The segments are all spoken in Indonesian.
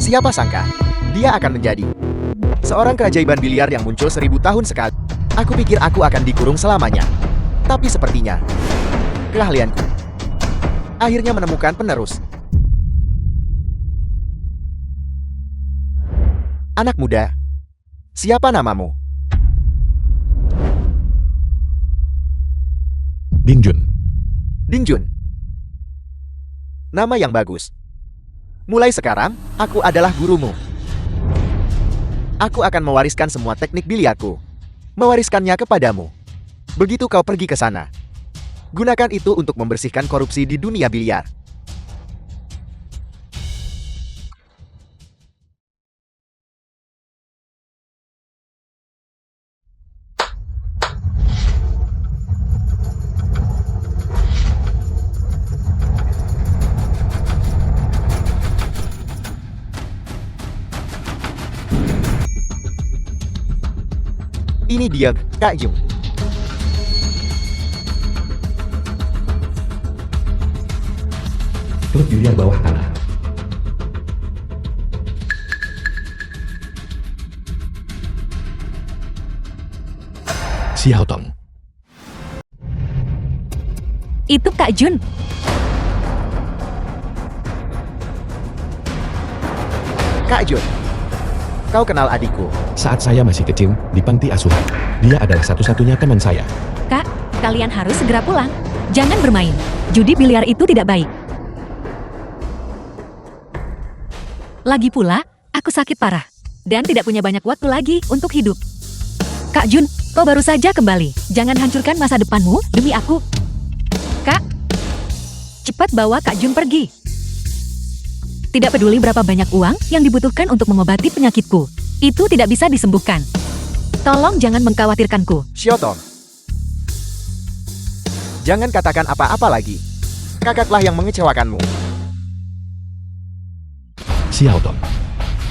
Siapa sangka, dia akan menjadi seorang keajaiban biliar yang muncul 1000 tahun sekali. Aku pikir aku akan dikurung selamanya. Tapi sepertinya, keahlianku akhirnya menemukan penerus. Anak muda, siapa namamu? Dingjun. Dingjun. Nama yang bagus. Mulai sekarang, aku adalah gurumu. Aku akan mewariskan semua teknik biliarku. Mewariskannya kepadamu. Begitu kau pergi ke sana, gunakan itu untuk membersihkan korupsi di dunia biliar. Ini dia, Kak Jung. Klub biliar bawah tanah. Xiao Tong. Itu Kak Jun. Kak Jun, kau kenal adikku. Saat saya masih kecil, di panti asuhan, dia adalah satu-satunya teman saya. Kak, kalian harus segera pulang. Jangan bermain. Judi biliar itu tidak baik. Lagi pula, aku sakit parah. Dan tidak punya banyak waktu lagi untuk hidup. Kak Jun, kau baru saja kembali. Jangan hancurkan masa depanmu demi aku. Kak, cepat bawa Kak Jun pergi. Tidak peduli berapa banyak uang yang dibutuhkan untuk mengobati penyakitku. Itu tidak bisa disembuhkan. Tolong jangan mengkhawatirkanku. Xiaotong, jangan katakan apa-apa lagi. Kakaklah yang mengecewakanmu. Xiao Tong,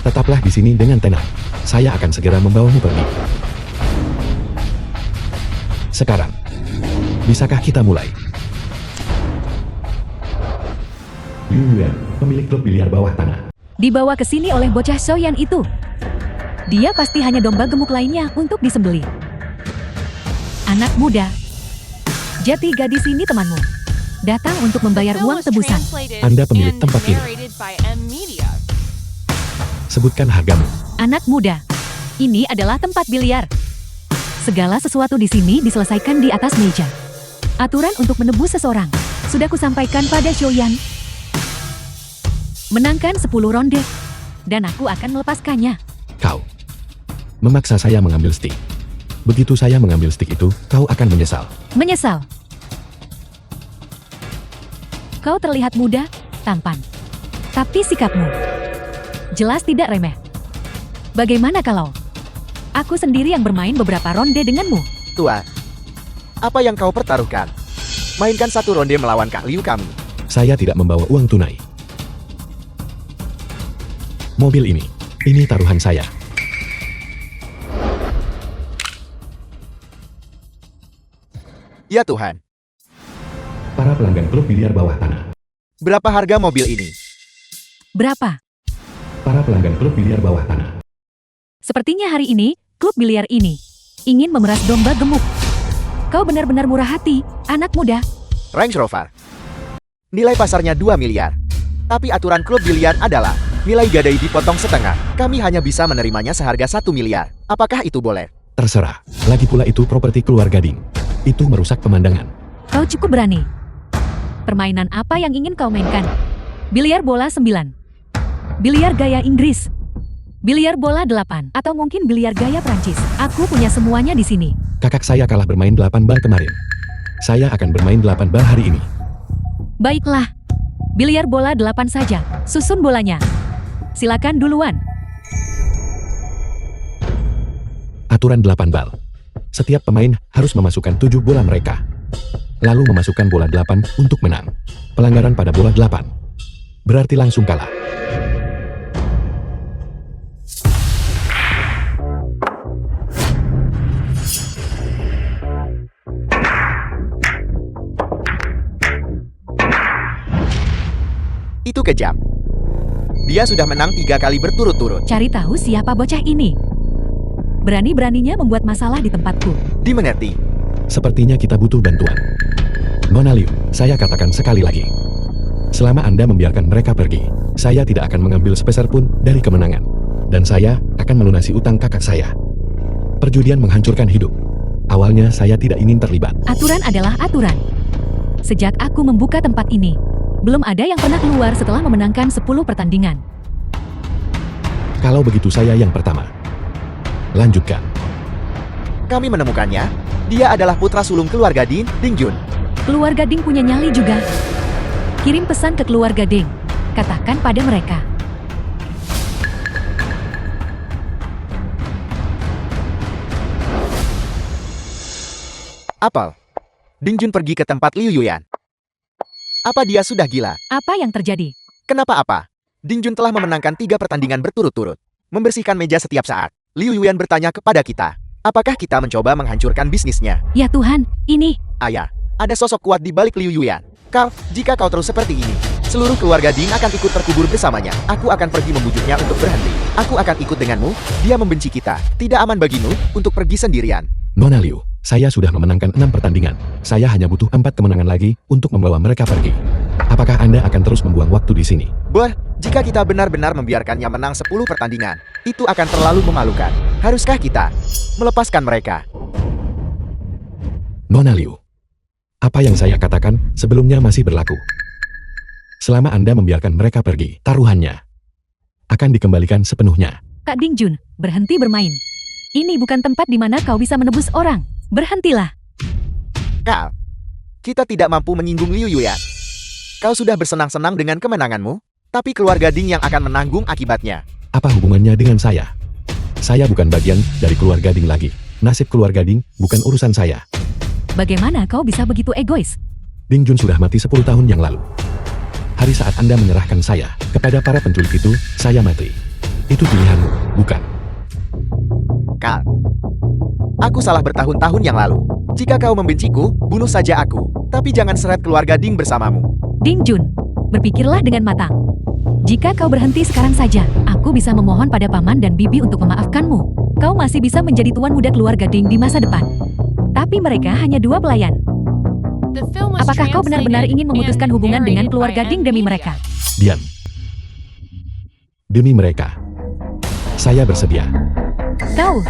tetaplah di sini dengan tenang. Saya akan segera membawamu pergi. Sekarang, bisakah kita mulai? Liu Yuan, pemilik klub biliar bawah tanah. Dibawa ke sini oleh bocah Xiaoyan itu. Dia pasti hanya domba gemuk lainnya untuk disembelih. Anak muda, jati gadis ini temanmu. Datang untuk membayar uang tebusan. Anda pemilik tempat ini. Sebutkan hargamu. Anak muda, ini adalah tempat biliar. Segala sesuatu di sini diselesaikan di atas meja. Aturan untuk menebus seseorang sudah kusampaikan pada Xiaoyan. Menangkan 10 ronde, dan aku akan melepaskannya. Kau memaksa saya mengambil stick. Begitu saya mengambil stick itu, kau akan menyesal. Menyesal. Kau terlihat muda, tampan. Tapi sikapmu jelas tidak remeh. Bagaimana kalau aku sendiri yang bermain beberapa ronde denganmu? Tua, apa yang kau pertaruhkan? Mainkan satu ronde melawan Kak Liu kami. Saya tidak membawa uang tunai. Mobil ini taruhan saya. Ya Tuhan, Para pelanggan klub biliar bawah tanah. berapa harga mobil ini? Berapa? Para pelanggan klub biliar bawah tanah. Sepertinya hari ini, klub biliar ini ingin memeras domba gemuk. Kau benar-benar murah hati, anak muda. Range Rover. Nilai pasarnya 2 miliar. Tapi aturan klub biliar adalah nilai gadai dipotong setengah. Kami hanya bisa menerimanya seharga 1 miliar. Apakah itu boleh? Terserah. Lagi pula itu properti keluarga Ding. Itu merusak pemandangan. Kau cukup berani. Permainan apa yang ingin kau mainkan? Biliar bola 9. Biliar gaya Inggris. Biliar bola 8. Atau mungkin biliar gaya Prancis. Aku punya semuanya di sini. Kakak saya kalah bermain 8 bal kemarin. Saya akan bermain 8 bal hari ini. Baiklah. Biliar bola 8 saja. Susun bolanya. Silakan duluan. Aturan 8 bal. Setiap pemain harus memasukkan 7 bola mereka. Lalu memasukkan bola 8 untuk menang. Pelanggaran pada bola 8 berarti langsung kalah. Itu kejam. Dia sudah menang 3 kali berturut-turut. Cari tahu siapa bocah ini. Berani-beraninya membuat masalah di tempatku. Dimengerti. Sepertinya kita butuh bantuan. Nona Liu, saya katakan sekali lagi. Selama Anda membiarkan mereka pergi, saya tidak akan mengambil sepeser pun dari kemenangan. Dan saya akan melunasi utang kakak saya. Perjudian menghancurkan hidup. Awalnya saya tidak ingin terlibat. Aturan adalah aturan. Sejak aku membuka tempat ini, belum ada yang pernah keluar setelah memenangkan 10 pertandingan. Kalau begitu saya yang pertama. Lanjutkan. Kami menemukannya. Dia adalah putra sulung keluarga Ding Jun. Keluarga Ding punya nyali juga. Kirim pesan ke keluarga Ding. Katakan pada mereka. Apel. Ding Jun pergi ke tempat Liu Yuyan. Apa dia sudah gila? Apa yang terjadi? Kenapa apa? Ding Jun telah memenangkan 3 pertandingan berturut-turut. Membersihkan meja setiap saat. Liu Yuyan bertanya kepada kita. Apakah kita mencoba menghancurkan bisnisnya? Ya Tuhan, ini. Ayah, ada sosok kuat di balik Liu Yuyan. Kau, jika kau terus seperti ini, seluruh keluarga Ding akan ikut terkubur bersamanya. Aku akan pergi membujuknya untuk berhenti. Aku akan ikut denganmu. Dia membenci kita. Tidak aman bagimu untuk pergi sendirian. Nona Liu, saya sudah memenangkan 6 pertandingan. Saya hanya butuh 4 kemenangan lagi untuk membawa mereka pergi. Apakah Anda akan terus membuang waktu di sini? Jika kita benar-benar membiarkannya menang 10 pertandingan, itu akan terlalu memalukan. Haruskah kita melepaskan mereka? Nona Liu, apa yang saya katakan sebelumnya masih berlaku. Selama Anda membiarkan mereka pergi, taruhannya akan dikembalikan sepenuhnya. Kak Ding Jun, berhenti bermain. Ini bukan tempat di mana kau bisa menebus orang. Berhentilah. Kal, kita tidak mampu menyinggung Liu Yuyan. Kau sudah bersenang-senang dengan kemenanganmu, tapi keluarga Ding yang akan menanggung akibatnya. Apa hubungannya dengan saya? Saya bukan bagian dari keluarga Ding lagi. Nasib keluarga Ding bukan urusan saya. Bagaimana kau bisa begitu egois? Ding Jun sudah mati 10 tahun yang lalu. Hari saat Anda menyerahkan saya kepada para penculik itu, saya mati. Itu pilihanmu, bukan? Kal, aku salah bertahun-tahun yang lalu. Jika kau membenciku, bunuh saja aku. Tapi jangan seret keluarga Ding bersamamu. Ding Jun, berpikirlah dengan matang. Jika kau berhenti sekarang saja, aku bisa memohon pada paman dan bibi untuk memaafkanmu. Kau masih bisa menjadi tuan muda keluarga Ding di masa depan. Tapi mereka hanya 2 pelayan. Apakah kau benar-benar ingin memutuskan hubungan dengan keluarga Ding demi mereka? Diam. Demi mereka. Saya bersedia. Kau.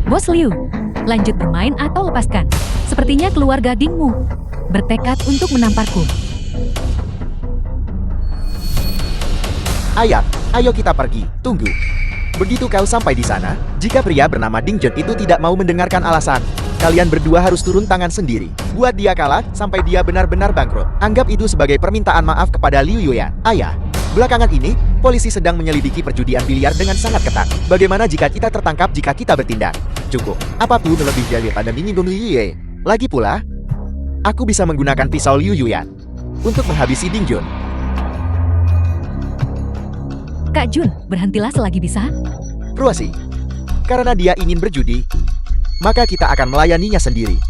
Bos Liu, lanjut bermain atau lepaskan. Sepertinya keluarga Dingmu bertekad untuk menamparku. Ayah, ayo kita pergi. Tunggu. Begitu kau sampai di sana, jika pria bernama Ding Jun itu tidak mau mendengarkan alasan, kalian berdua harus turun tangan sendiri. Buat dia kalah sampai dia benar-benar bangkrut. Anggap itu sebagai permintaan maaf kepada Liu Yuyan. Ayah, belakangan ini, polisi sedang menyelidiki perjudian biliar dengan sangat ketat. Bagaimana jika kita tertangkap jika kita bertindak? Cukup. Apapun lebih daripada menyinggung Liu Yue. Lagi pula, aku bisa menggunakan pisau Liu Yuyan untuk menghabisi Ding Jun. Kak Jun, berhentilah selagi bisa. Ruasi, karena dia ingin berjudi, maka kita akan melayaninya sendiri.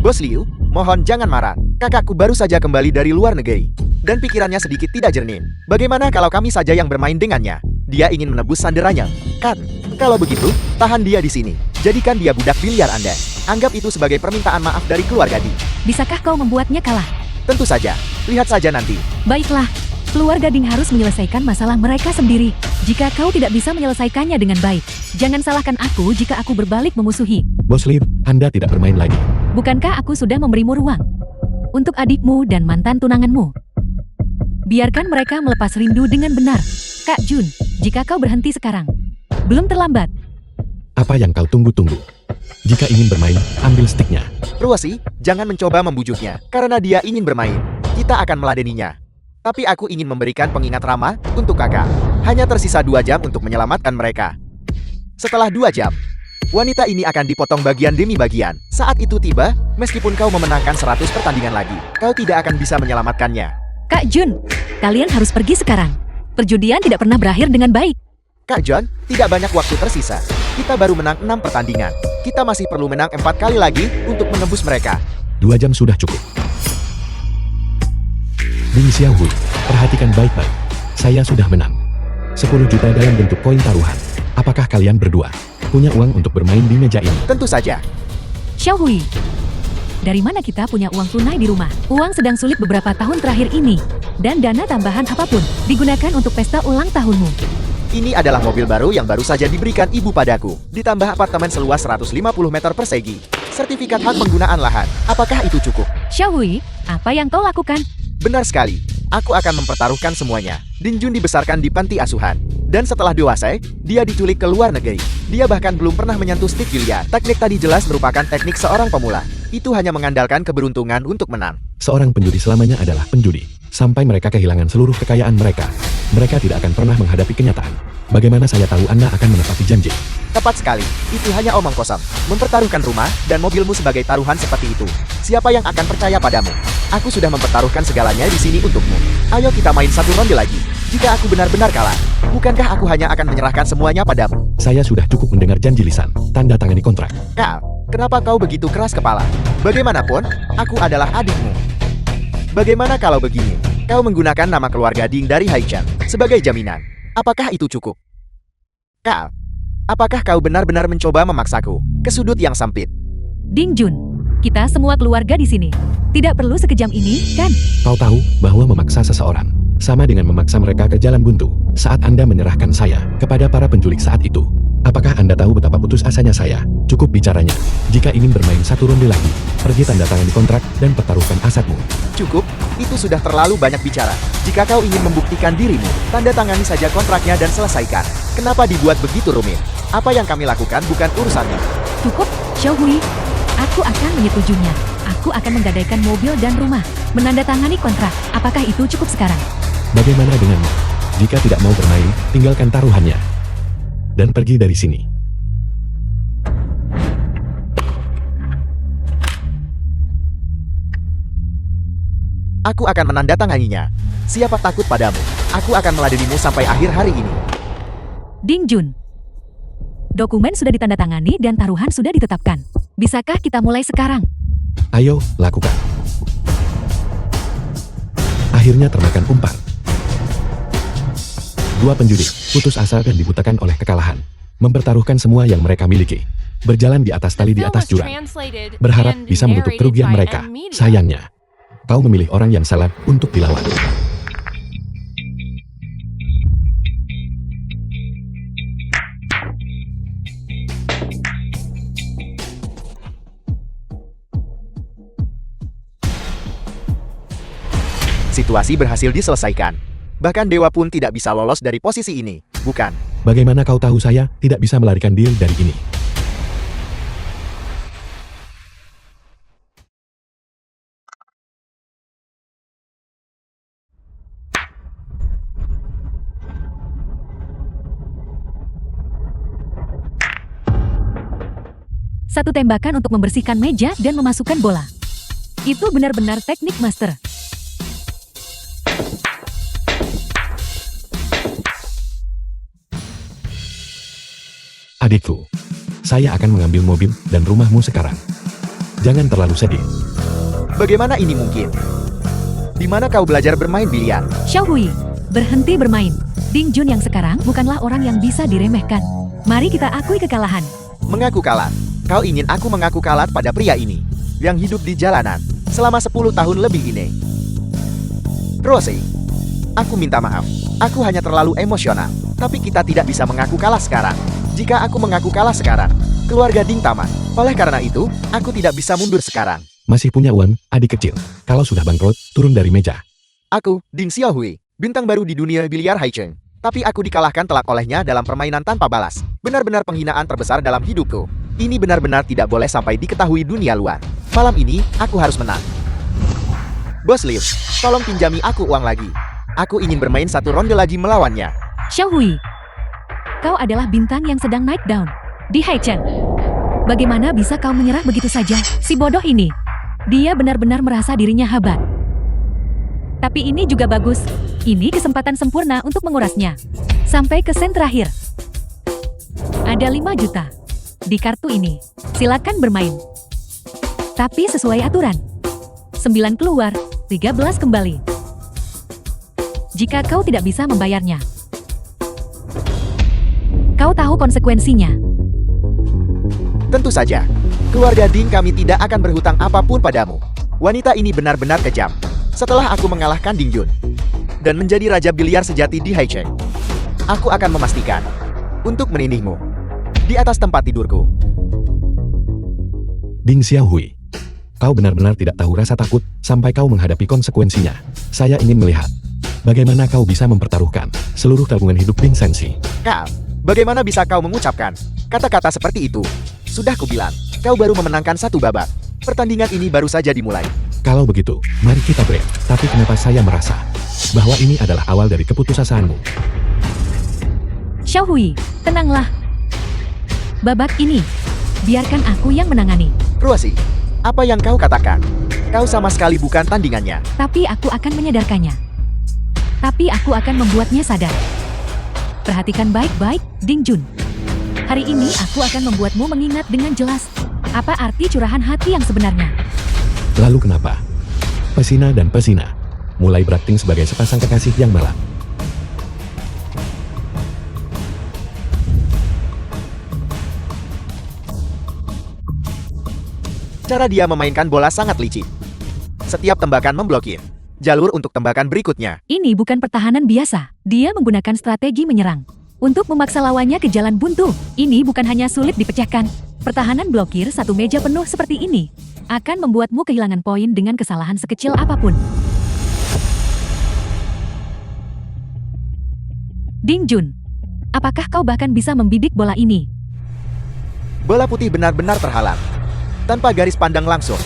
Bos Liu, mohon jangan marah. Kakakku baru saja kembali dari luar negeri, dan pikirannya sedikit tidak jernih. Bagaimana kalau kami saja yang bermain dengannya? Dia ingin menebus sanderannya. Kan, kalau begitu, tahan dia di sini. Jadikan dia budak biliar Anda. Anggap itu sebagai permintaan maaf dari keluarga Ding. Bisakah kau membuatnya kalah? Tentu saja. Lihat saja nanti. Baiklah, keluarga Ding harus menyelesaikan masalah mereka sendiri. Jika kau tidak bisa menyelesaikannya dengan baik, jangan salahkan aku jika aku berbalik memusuhi. Bos Liu, Anda tidak bermain lagi. Bukankah aku sudah memberimu ruang untuk adikmu dan mantan tunanganmu? Biarkan mereka melepas rindu dengan benar. Kak Jun, jika kau berhenti sekarang, belum terlambat. Apa yang kau tunggu-tunggu? Jika ingin bermain, ambil stiknya. Ruasi, jangan mencoba membujuknya, karena dia ingin bermain. Kita akan meladeninya. Tapi aku ingin memberikan pengingat ramah untuk kakak. Hanya tersisa 2 jam untuk menyelamatkan mereka. Setelah 2 jam, wanita ini akan dipotong bagian demi bagian. Saat itu tiba, meskipun kau memenangkan 100 pertandingan lagi, kau tidak akan bisa menyelamatkannya. Kak Jun, kalian harus pergi sekarang. Perjudian tidak pernah berakhir dengan baik. Kak John, tidak banyak waktu tersisa. Kita baru menang 6 pertandingan. Kita masih perlu menang 4 kali lagi untuk menembus mereka. 2 jam sudah cukup. Ding Xiaohui, perhatikan baik-baik. Saya sudah menang. 10 juta dalam bentuk koin taruhan. Apakah kalian berdua punya uang untuk bermain di meja ini? Tentu saja. Xiaohui, dari mana kita punya uang tunai di rumah? Uang sedang sulit beberapa tahun terakhir ini. Dan dana tambahan apapun digunakan untuk pesta ulang tahunmu. Ini adalah mobil baru yang baru saja diberikan ibu padaku. Ditambah apartemen seluas 150 meter persegi. Sertifikat hak penggunaan lahan. Apakah itu cukup? Xiaohui, apa yang kau lakukan? Benar sekali. Aku akan mempertaruhkan semuanya. Ding Jun dibesarkan di panti asuhan. Dan setelah dewasa, dia diculik ke luar negeri. Dia bahkan belum pernah menyentuh stick biliar. Teknik tadi jelas merupakan teknik seorang pemula. Itu hanya mengandalkan keberuntungan untuk menang. Seorang penjudi selamanya adalah penjudi. Sampai mereka kehilangan seluruh kekayaan mereka. Mereka tidak akan pernah menghadapi kenyataan. Bagaimana saya tahu Anda akan menepati janji? Tepat sekali. Itu hanya omong kosong. Mempertaruhkan rumah dan mobilmu sebagai taruhan seperti itu. Siapa yang akan percaya padamu? Aku sudah mempertaruhkan segalanya di sini untukmu. Ayo kita main satu ronde lagi. Jika aku benar-benar kalah, bukankah aku hanya akan menyerahkan semuanya padamu? Saya sudah cukup mendengar janji lisan. Tanda tangani kontrak. Kal, kenapa kau begitu keras kepala? Bagaimanapun, aku adalah adikmu. Bagaimana kalau begini? Kau menggunakan nama keluarga Ding dari Haicheng sebagai jaminan. Apakah itu cukup? Kal, apakah kau benar-benar mencoba memaksaku ke sudut yang sempit? Ding Jun, kita semua keluarga di sini. Tidak perlu sekejam ini, kan? Kau tahu bahwa memaksa seseorang sama dengan memaksa mereka ke jalan buntu. Saat Anda menyerahkan saya kepada para penculik saat itu, apakah Anda tahu betapa putus asanya saya? Cukup bicaranya. Jika ingin bermain satu ronde lagi, pergi tanda tangan di kontrak dan pertaruhkan asetmu. Cukup, itu sudah terlalu banyak bicara. Jika kau ingin membuktikan dirimu, tanda tangani saja kontraknya dan selesaikan. Kenapa dibuat begitu rumit? Apa yang kami lakukan bukan urusanmu. Cukup, Xiaohui. Aku akan menyetujuinya. Aku akan menggadaikan mobil dan rumah. Menandatangani kontrak. Apakah itu cukup sekarang? Bagaimana denganmu? Jika tidak mau bermain, tinggalkan taruhannya. Dan pergi dari sini. Aku akan menandatanganinya. Siapa takut padamu? Aku akan meladenimu sampai akhir hari ini. Ding Jun. Dokumen sudah ditandatangani dan taruhan sudah ditetapkan. Bisakah kita mulai sekarang? Ayo, lakukan. Akhirnya termakan umpan. Dua penjudi putus asa dan dibutakan oleh kekalahan. Mempertaruhkan semua yang mereka miliki. Berjalan di atas tali di atas jurang. Berharap bisa menutup kerugian mereka. Sayangnya, kau memilih orang yang salah untuk dilawan. Situasi berhasil diselesaikan. Bahkan dewa pun tidak bisa lolos dari posisi ini, bukan? Bagaimana kau tahu saya tidak bisa melarikan diri dari ini? Satu tembakan untuk membersihkan meja dan memasukkan bola. Itu benar-benar teknik master. Adikku, saya akan mengambil mobil dan rumahmu sekarang. Jangan terlalu sedih. Bagaimana ini mungkin? Di mana kau belajar bermain biliar? Xiaohui, berhenti bermain. Ding Jun yang sekarang bukanlah orang yang bisa diremehkan. Mari kita akui kekalahan. Mengaku kalah. Kau ingin aku mengaku kalah pada pria ini yang hidup di jalanan selama 10 tahun lebih ini. Rose, aku minta maaf. Aku hanya terlalu emosional. Tapi kita tidak bisa mengaku kalah sekarang. Jika aku mengaku kalah sekarang, keluarga Ding tamat. Oleh karena itu, aku tidak bisa mundur sekarang. Masih punya uang, adik kecil. Kalau sudah bangkrut, turun dari meja. Aku, Ding Xiaohui, bintang baru di dunia biliar Haicheng. Tapi aku dikalahkan telak olehnya dalam permainan tanpa balas. Benar-benar penghinaan terbesar dalam hidupku. Ini benar-benar tidak boleh sampai diketahui dunia luar. Malam ini, aku harus menang. Bos Liu, tolong pinjami aku uang lagi. Aku ingin bermain satu ronde lagi melawannya. Xiaohui, kau adalah bintang yang sedang naik down di Haicheng. Bagaimana bisa kau menyerah begitu saja? Si bodoh ini. Dia benar-benar merasa dirinya hebat. Tapi ini juga bagus. Ini kesempatan sempurna untuk mengurasnya. Sampai ke sen terakhir. Ada 5 juta di kartu ini. Silakan bermain. Tapi sesuai aturan. 9 keluar, 13 kembali. jika kau tidak bisa membayarnya. Kau tahu konsekuensinya. Tentu saja, keluarga Ding kami tidak akan berhutang apapun padamu. Wanita ini benar-benar kejam. Setelah aku mengalahkan Ding Jun dan menjadi raja biliar sejati di Haicheng, aku akan memastikan untuk menindihmu di atas tempat tidurku. Ding Xiaohui, kau benar-benar tidak tahu rasa takut sampai kau menghadapi konsekuensinya. Saya ingin melihat bagaimana kau bisa mempertaruhkan seluruh tabungan hidup Ding Sensi. Kau, bagaimana bisa kau mengucapkan kata-kata seperti itu? Sudah kubilang, kau baru memenangkan satu babak. Pertandingan ini baru saja dimulai. Kalau begitu, mari kita break. Tapi kenapa saya merasa bahwa ini adalah awal dari keputusasaan?mu? Xiaohui, tenanglah. Babak ini, biarkan aku yang menangani. Ruosi, apa yang kau katakan? Kau sama sekali bukan tandingannya. Tapi aku akan menyadarkannya. Tapi aku akan membuatnya sadar. Perhatikan baik-baik, Ding Jun. Hari ini aku akan membuatmu mengingat dengan jelas apa arti curahan hati yang sebenarnya. Lalu kenapa Pesina dan Pesina mulai berakting sebagai sepasang kekasih yang malang? Cara dia memainkan bola sangat licik. Setiap tembakan memblokir jalur untuk tembakan berikutnya. Ini bukan pertahanan biasa. Dia menggunakan strategi menyerang untuk memaksa lawannya ke jalan buntu. Ini bukan hanya sulit dipecahkan. Pertahanan blokir satu meja penuh seperti ini akan membuatmu kehilangan poin dengan kesalahan sekecil apapun. Ding Jun, apakah kau bahkan bisa membidik bola ini? Bola putih benar-benar terhalang. Tanpa garis pandang langsung,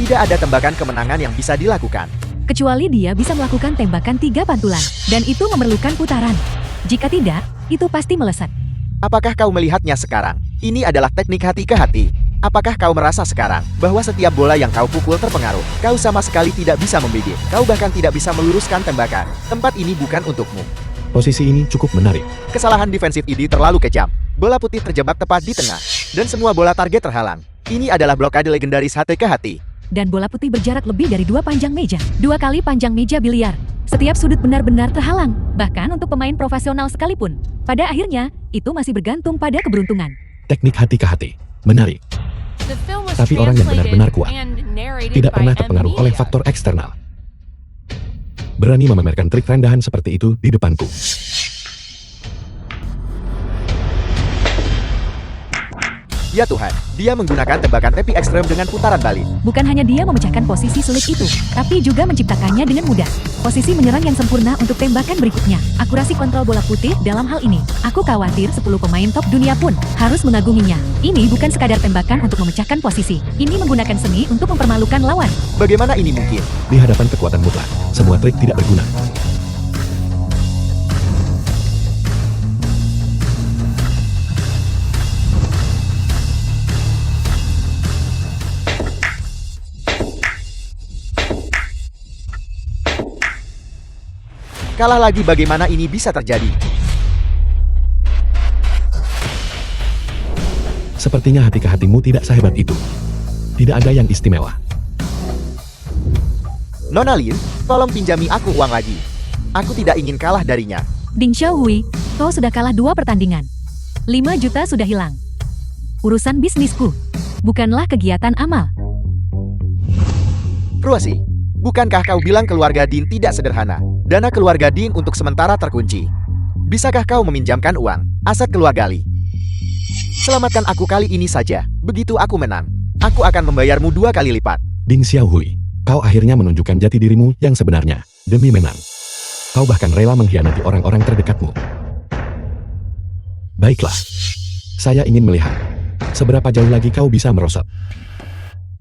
tidak ada tembakan kemenangan yang bisa dilakukan. Kecuali dia bisa melakukan tembakan 3 pantulan, dan itu memerlukan putaran. Jika tidak, itu pasti melesat. Apakah kau melihatnya sekarang? Ini adalah teknik hati ke hati. Apakah kau merasa sekarang bahwa setiap bola yang kau pukul terpengaruh? Kau sama sekali tidak bisa membidik. Kau bahkan tidak bisa meluruskan tembakan. Tempat ini bukan untukmu. Posisi ini cukup menarik. Kesalahan defensif ini terlalu kejam. Bola putih terjebak tepat di tengah, dan semua bola target terhalang. Ini adalah blokade legendaris hati ke hati. Dan bola putih berjarak lebih dari 2 panjang meja. 2 kali panjang meja biliar. Setiap sudut benar-benar terhalang. Bahkan untuk pemain profesional sekalipun. Pada akhirnya, itu masih bergantung pada keberuntungan. Teknik hati ke hati. Menarik. Tapi orang yang benar-benar kuat tidak pernah terpengaruh oleh faktor eksternal. Berani memamerkan trik rendahan seperti itu di depanku. Ya Tuhan, dia menggunakan tembakan tepi ekstrem dengan putaran balik. Bukan hanya dia memecahkan posisi sulit itu, tapi juga menciptakannya dengan mudah. Posisi menyerang yang sempurna untuk tembakan berikutnya. Akurasi kontrol bola putih dalam hal ini. Aku khawatir 10 pemain top dunia pun harus mengaguminya. Ini bukan sekadar tembakan untuk memecahkan posisi. Ini menggunakan seni untuk mempermalukan lawan. Bagaimana ini mungkin? Di hadapan kekuatan mutlak, semua trik tidak berguna. Kalah lagi, bagaimana ini bisa terjadi? Sepertinya hati ke hatimu tidak sehebat itu. Tidak ada yang istimewa. Nona Lin, tolong pinjami aku uang lagi. Aku tidak ingin kalah darinya. Ding Xiaohui, kau sudah kalah 2 pertandingan. 5 juta sudah hilang. Urusan bisnisku, bukanlah kegiatan amal. Ruosi, bukankah kau bilang keluarga Din tidak sederhana? Dana keluarga Din untuk sementara terkunci. Bisakah kau meminjamkan uang, aset keluarga Li? Selamatkan aku kali ini saja. Begitu aku menang, aku akan membayarmu 2 kali lipat. Ding Xiaohui, kau akhirnya menunjukkan jati dirimu yang sebenarnya. Demi menang, kau bahkan rela mengkhianati orang-orang terdekatmu. Baiklah, saya ingin melihat seberapa jauh lagi kau bisa merosot.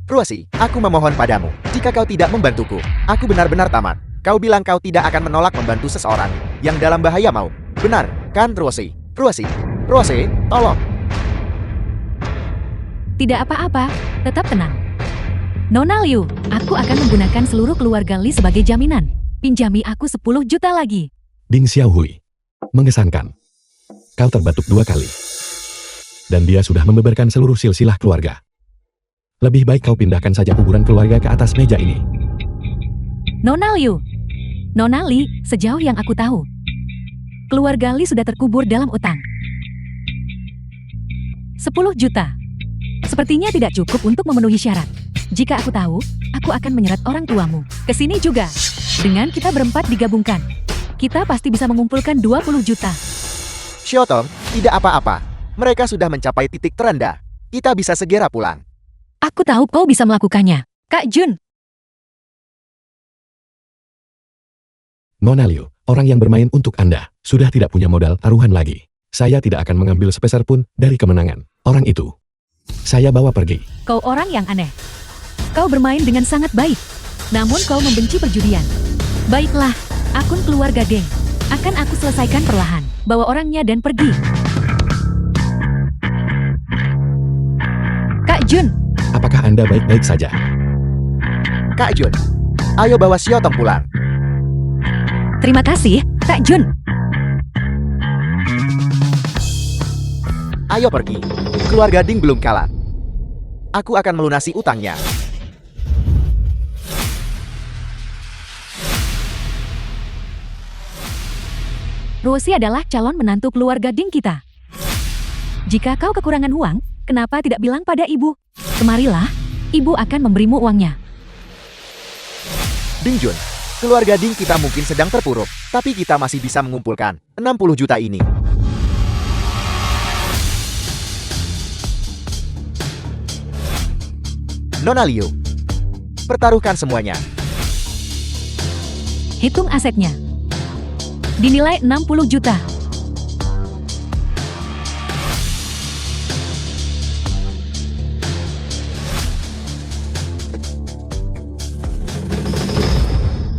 Ruosi, aku memohon padamu, jika kau tidak membantuku, aku benar-benar tamat. Kau bilang kau tidak akan menolak membantu seseorang yang dalam bahaya, mau? Benar, kan Ruosi? Ruosi, Ruosi, tolong. Tidak apa-apa, tetap tenang. Nona Liu, aku akan menggunakan seluruh keluarga Li sebagai jaminan. Pinjami aku 10 juta lagi. Ding Xiaohui, mengesankan. Kau terbatuk 2 kali. Dan dia sudah membeberkan seluruh silsilah keluarga. Lebih baik kau pindahkan saja kuburan keluarga ke atas meja ini. Nona Liu, Nona Li, sejauh yang aku tahu, keluarga Li sudah terkubur dalam utang. 10 juta. Sepertinya tidak cukup untuk memenuhi syarat. Jika aku tahu, aku akan menyeret orang tuamu ke sini juga. Dengan kita berempat digabungkan, kita pasti bisa mengumpulkan 20 juta. Xiaotong, tidak apa-apa. Mereka sudah mencapai titik terendah. Kita bisa segera pulang. Aku tahu kau bisa melakukannya, Kak Jun. Nona Liu, orang yang bermain untuk Anda, sudah tidak punya modal taruhan lagi. Saya tidak akan mengambil sepeser pun dari kemenangan. Orang itu, saya bawa pergi. Kau orang yang aneh. Kau bermain dengan sangat baik, namun kau membenci perjudian. Baiklah, akun keluarga Deng. Akan aku selesaikan perlahan. Bawa orangnya dan pergi. Kak Jun, Apakah Anda baik-baik saja? Kak Jun, ayo bawa Xiaotong pulang. terima kasih, Kak Jun. Ayo pergi. Keluarga Ding belum kalah. Aku akan melunasi utangnya. Rosie adalah calon menantu keluarga Ding kita. Jika kau kekurangan uang, kenapa tidak bilang pada ibu? Kemarilah, ibu akan memberimu uangnya. Ding Jun, keluarga Ding kita mungkin sedang terpuruk, tapi kita masih bisa mengumpulkan 60 juta ini. Nona Liu, pertaruhkan semuanya. Hitung asetnya. Dinilai 60 juta.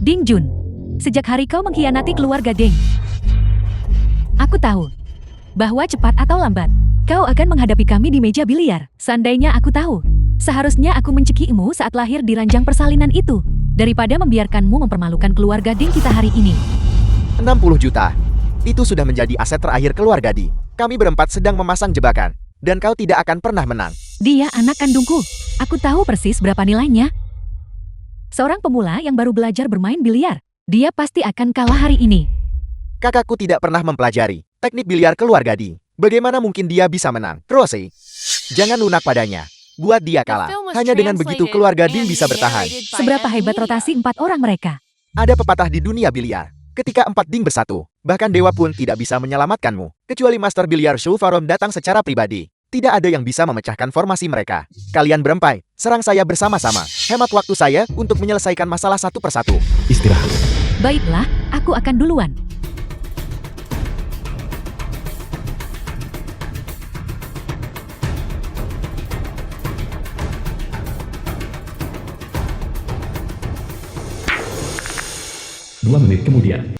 Ding Jun, sejak hari kau mengkhianati keluarga Deng, aku tahu bahwa cepat atau lambat kau akan menghadapi kami di meja biliar. Seandainya aku tahu, seharusnya aku mencekimu saat lahir di ranjang persalinan itu, daripada membiarkanmu mempermalukan keluarga Ding kita hari ini. 60 juta. Itu sudah menjadi aset terakhir keluarga Di. Kami berempat sedang memasang jebakan, dan kau tidak akan pernah menang. Dia anak kandungku. Aku tahu persis berapa nilainya. Seorang pemula yang baru belajar bermain biliar. Dia pasti akan kalah hari ini. Kakakku tidak pernah mempelajari teknik biliar keluarga Di. Bagaimana mungkin dia bisa menang? Rosie, jangan lunak padanya. Buat dia kalah. Hanya dengan begitu keluarga Ding bisa bertahan. Seberapa hebat rotasi 4 orang mereka? Ada pepatah di dunia biliar. Ketika 4 Ding bersatu, bahkan dewa pun tidak bisa menyelamatkanmu. Kecuali Master Biliar Shu Farom datang secara pribadi. Tidak ada yang bisa memecahkan formasi mereka. Kalian berempat, serang saya bersama-sama. Hemat waktu saya untuk menyelesaikan masalah satu persatu. Istirahat. Baiklah, aku akan duluan. Dua menit kemudian.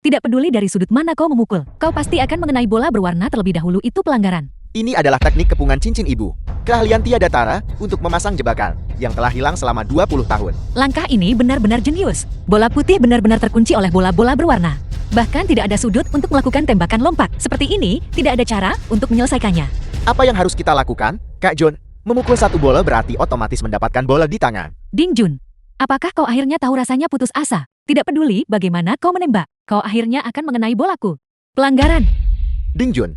Tidak peduli dari sudut mana kau memukul, kau pasti akan mengenai bola berwarna terlebih dahulu. Itu pelanggaran. Ini adalah teknik kepungan cincin ibu. Keahlian tiada tara untuk memasang jebakan yang telah hilang selama 20 tahun. Langkah ini benar-benar jenius. Bola putih benar-benar terkunci oleh bola-bola berwarna. Bahkan tidak ada sudut untuk melakukan tembakan lompat. Seperti ini, tidak ada cara untuk menyelesaikannya. Apa yang harus kita lakukan, Kak John? Memukul satu bola berarti otomatis mendapatkan bola di tangan. Ding Jun, apakah kau akhirnya tahu rasanya putus asa? Tidak peduli bagaimana kau menembak, kau akhirnya akan mengenai bolaku. Pelanggaran. Ding Jun,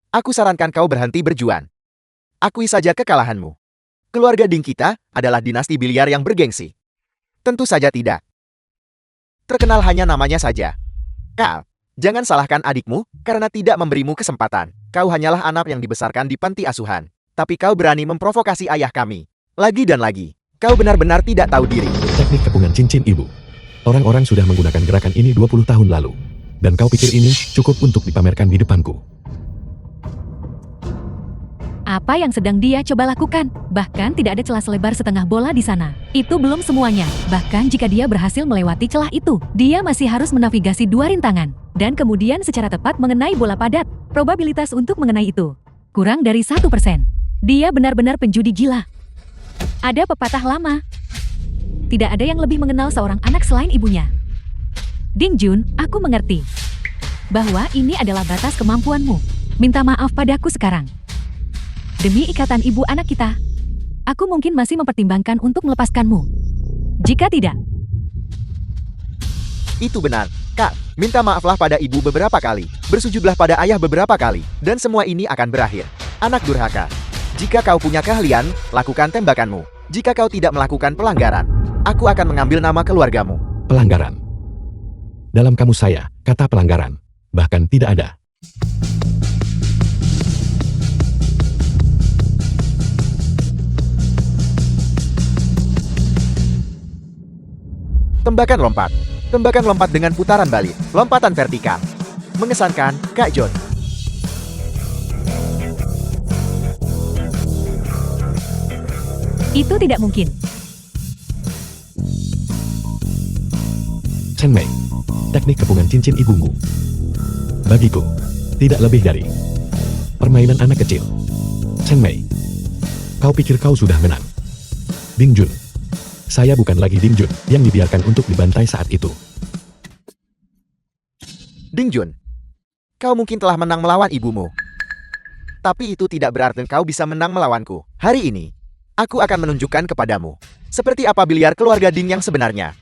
aku sarankan kau berhenti berjuang. Akui saja kekalahanmu. Keluarga Ding kita adalah dinasti biliar yang bergengsi. Tentu saja tidak. Terkenal hanya namanya saja. Kau, jangan salahkan adikmu karena tidak memberimu kesempatan. Kau hanyalah anak yang dibesarkan di panti asuhan. Tapi kau berani memprovokasi ayah kami. Lagi dan lagi. Kau benar-benar tidak tahu diri. Teknik kepungan cincin ibu. Orang-orang sudah menggunakan gerakan ini 20 tahun lalu. Dan kau pikir ini cukup untuk dipamerkan di depanku? Apa yang sedang dia coba lakukan? Bahkan tidak ada celah selebar setengah bola di sana. Itu belum semuanya. Bahkan jika dia berhasil melewati celah itu, dia masih harus menavigasi 2 rintangan. Dan kemudian secara tepat mengenai bola padat. Probabilitas untuk mengenai itu kurang dari 1%. Dia benar-benar penjudi gila. Ada pepatah lama. Tidak ada yang lebih mengenal seorang anak selain ibunya. Ding Jun, aku mengerti bahwa ini adalah batas kemampuanmu. Minta maaf padaku sekarang. Demi ikatan ibu anak kita, aku mungkin masih mempertimbangkan untuk melepaskanmu. Jika tidak, Itu benar. Kak, minta maaflah pada ibu beberapa kali. Bersujudlah pada ayah beberapa kali. Dan semua ini akan berakhir. Anak durhaka. Jika kau punya keahlian, lakukan tembakanmu. Jika kau tidak melakukan pelanggaran, aku akan mengambil nama keluargamu. Pelanggaran. Dalam kamus saya, kata pelanggaran bahkan tidak ada. Tembakan lompat. Tembakan lompat dengan putaran balik. Lompatan vertikal. Mengesankan, Kak John. Itu tidak mungkin. Chen Mei, teknik kepungan cincin ibumu. Bagiku, tidak lebih dari permainan anak kecil. Chen Mei, kau pikir kau sudah menang? Ding Jun, saya bukan lagi Ding Jun yang dibiarkan untuk dibantai saat itu. Ding Jun, kau mungkin telah menang melawan ibumu. Tapi itu tidak berarti kau bisa menang melawanku. Hari ini, aku akan menunjukkan kepadamu seperti apa biliar keluarga Ding yang sebenarnya.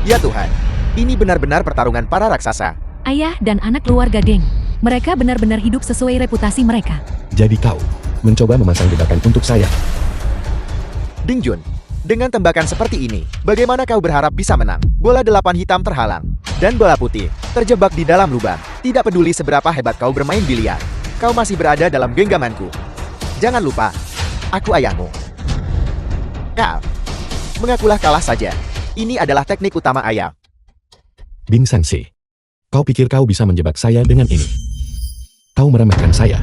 Ya Tuhan, ini benar-benar pertarungan para raksasa. Ayah dan anak keluarga Deng. Mereka benar-benar hidup sesuai reputasi mereka. Jadi kau mencoba memasang jebakan untuk saya. Ding Jun, dengan tembakan seperti ini, bagaimana kau berharap bisa menang? Bola 8 hitam terhalang, dan bola putih terjebak di dalam lubang. Tidak peduli seberapa hebat kau bermain biliar, kau masih berada dalam genggamanku. Jangan lupa, aku ayahmu. Kau, mengakulah kalah saja. Ini adalah teknik utama ayah. Bing Sangsi, kau pikir kau bisa menjebak saya dengan ini? Kau meremehkan saya.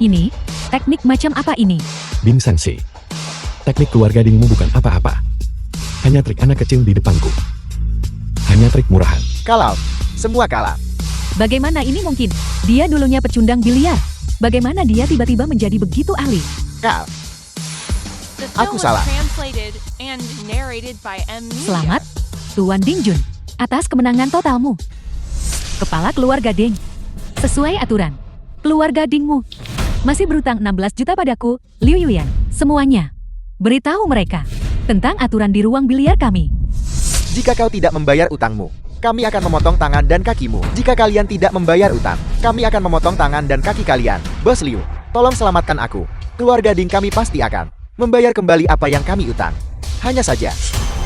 Ini, teknik macam apa ini? Bing Sangsi, teknik keluarga Dingmu bukan apa-apa. Hanya trik anak kecil di depanku. Hanya trik murahan. Kalah, semua kalah. Bagaimana ini mungkin? Dia dulunya pecundang biliar. Bagaimana dia tiba-tiba menjadi begitu ahli? Kau, The Aku film was salah. translated and narrated by M. Media. Selamat, Tuan Ding Jun, atas kemenangan totalmu. Kepala keluarga Ding. Sesuai aturan, keluarga Dingmu masih berutang 16 juta padaku, Liu Yuyan, semuanya. Beritahu mereka tentang aturan di ruang biliar kami. jika kau tidak membayar utangmu, kami akan memotong tangan dan kakimu. Jika kalian tidak membayar utang, kami akan memotong tangan dan kaki kalian. Bos Liu, tolong selamatkan aku. Keluarga Ding kami pasti akan membayar kembali apa yang kami utang. Hanya saja,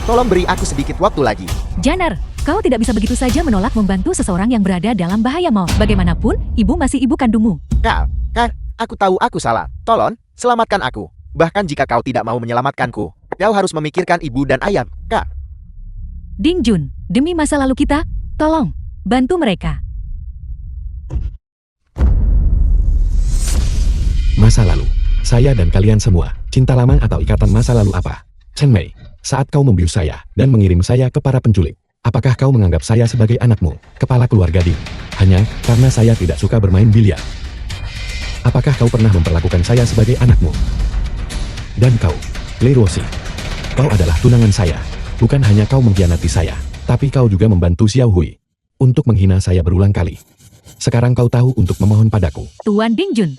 tolong beri aku sedikit waktu lagi. Janar, kau tidak bisa begitu saja menolak membantu seseorang yang berada dalam bahaya mau. Bagaimanapun, ibu masih ibu kandungmu. Kak, aku tahu aku salah. Tolong, selamatkan aku. Bahkan jika kau tidak mau menyelamatkanku, kau harus memikirkan ibu dan ayam, Kak. Ding Jun, demi masa lalu kita, tolong, bantu mereka. Masa lalu. Saya dan kalian semua, cinta lama atau ikatan masa lalu apa? Chen Mei, saat kau membius saya dan mengirim saya ke para penculik, apakah kau menganggap saya sebagai anakmu, kepala keluarga Ding, hanya karena saya tidak suka bermain biliar? Apakah kau pernah memperlakukan saya sebagai anakmu? Dan kau, Lei Ruoxi, kau adalah tunangan saya. Bukan hanya kau mengkhianati saya, tapi kau juga membantu Xiao Hui untuk menghina saya berulang kali. Sekarang kau tahu untuk memohon padaku. Tuan Ding Jun,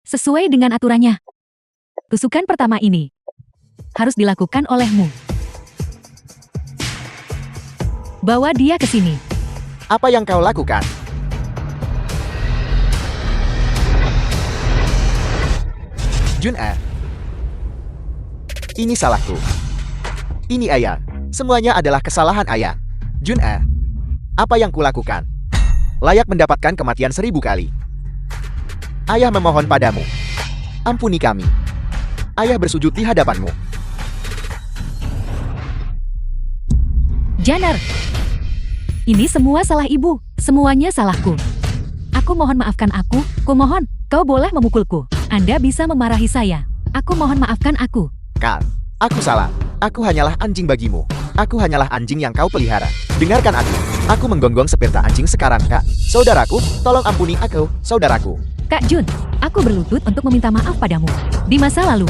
sesuai dengan aturannya, tusukan pertama ini harus dilakukan olehmu. Bawa dia ke sini. Apa yang kau lakukan? Jun-e, ini salahku. Ini ayah. Semuanya adalah kesalahan ayah. Jun-e, apa yang kulakukan? Layak mendapatkan kematian 1000 kali. Ayah memohon padamu. Ampuni kami. Ayah bersujud di hadapanmu. Janar, ini semua salah ibu. Semuanya salahku. Aku mohon maafkan aku. Kumohon, kau boleh memukulku. Anda bisa memarahi saya. Aku mohon maafkan aku. Kal, aku salah. Aku hanyalah anjing bagimu. Aku hanyalah anjing yang kau pelihara. Dengarkan aku. Aku menggonggong seperti anjing sekarang, Kak. Saudaraku, tolong ampuni aku, saudaraku. Kak Jun, aku berlutut untuk meminta maaf padamu. Di masa lalu,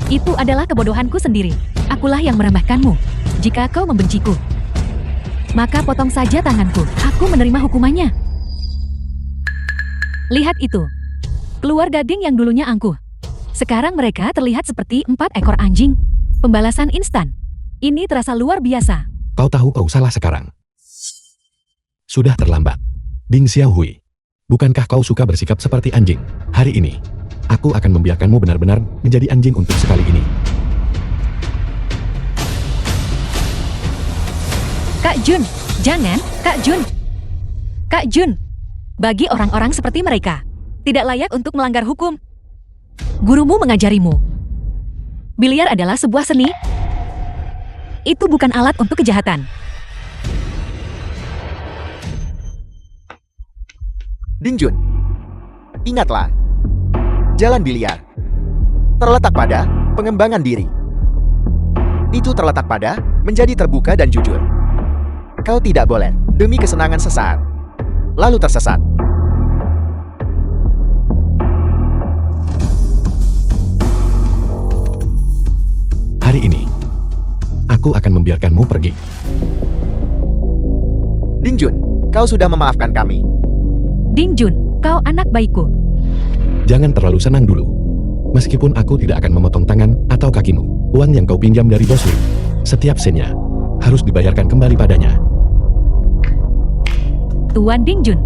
itu adalah kebodohanku sendiri. Akulah yang meremehkanmu. Jika kau membenciku, maka potong saja tanganku. Aku menerima hukumannya. Lihat itu. Keluarga Ding yang dulunya angkuh. Sekarang mereka terlihat seperti 4 ekor anjing. Pembalasan instan. Ini terasa luar biasa. Kau tahu kau salah sekarang. Sudah terlambat. Ding Xiaohui, bukankah kau suka bersikap seperti anjing? Hari ini, aku akan membiarkanmu benar-benar menjadi anjing untuk sekali ini. Kak Jun, jangan, Kak Jun. Kak Jun, bagi orang-orang seperti mereka, tidak layak untuk melanggar hukum. Gurumu mengajarimu. Biliar adalah sebuah seni. Itu bukan alat untuk kejahatan. Ding Jun, ingatlah, jalan biliar terletak pada pengembangan diri. Itu terletak pada menjadi terbuka dan jujur. Kau tidak boleh demi kesenangan sesaat, lalu tersesat. Hari ini, aku akan membiarkanmu pergi. Ding Jun, kau sudah memaafkan kami. Ding Jun, kau anak baikku. Jangan terlalu senang dulu. Meskipun aku tidak akan memotong tangan atau kakimu, uang yang kau pinjam dari Bos Liu, setiap sennya harus dibayarkan kembali padanya. Tuan Ding Jun,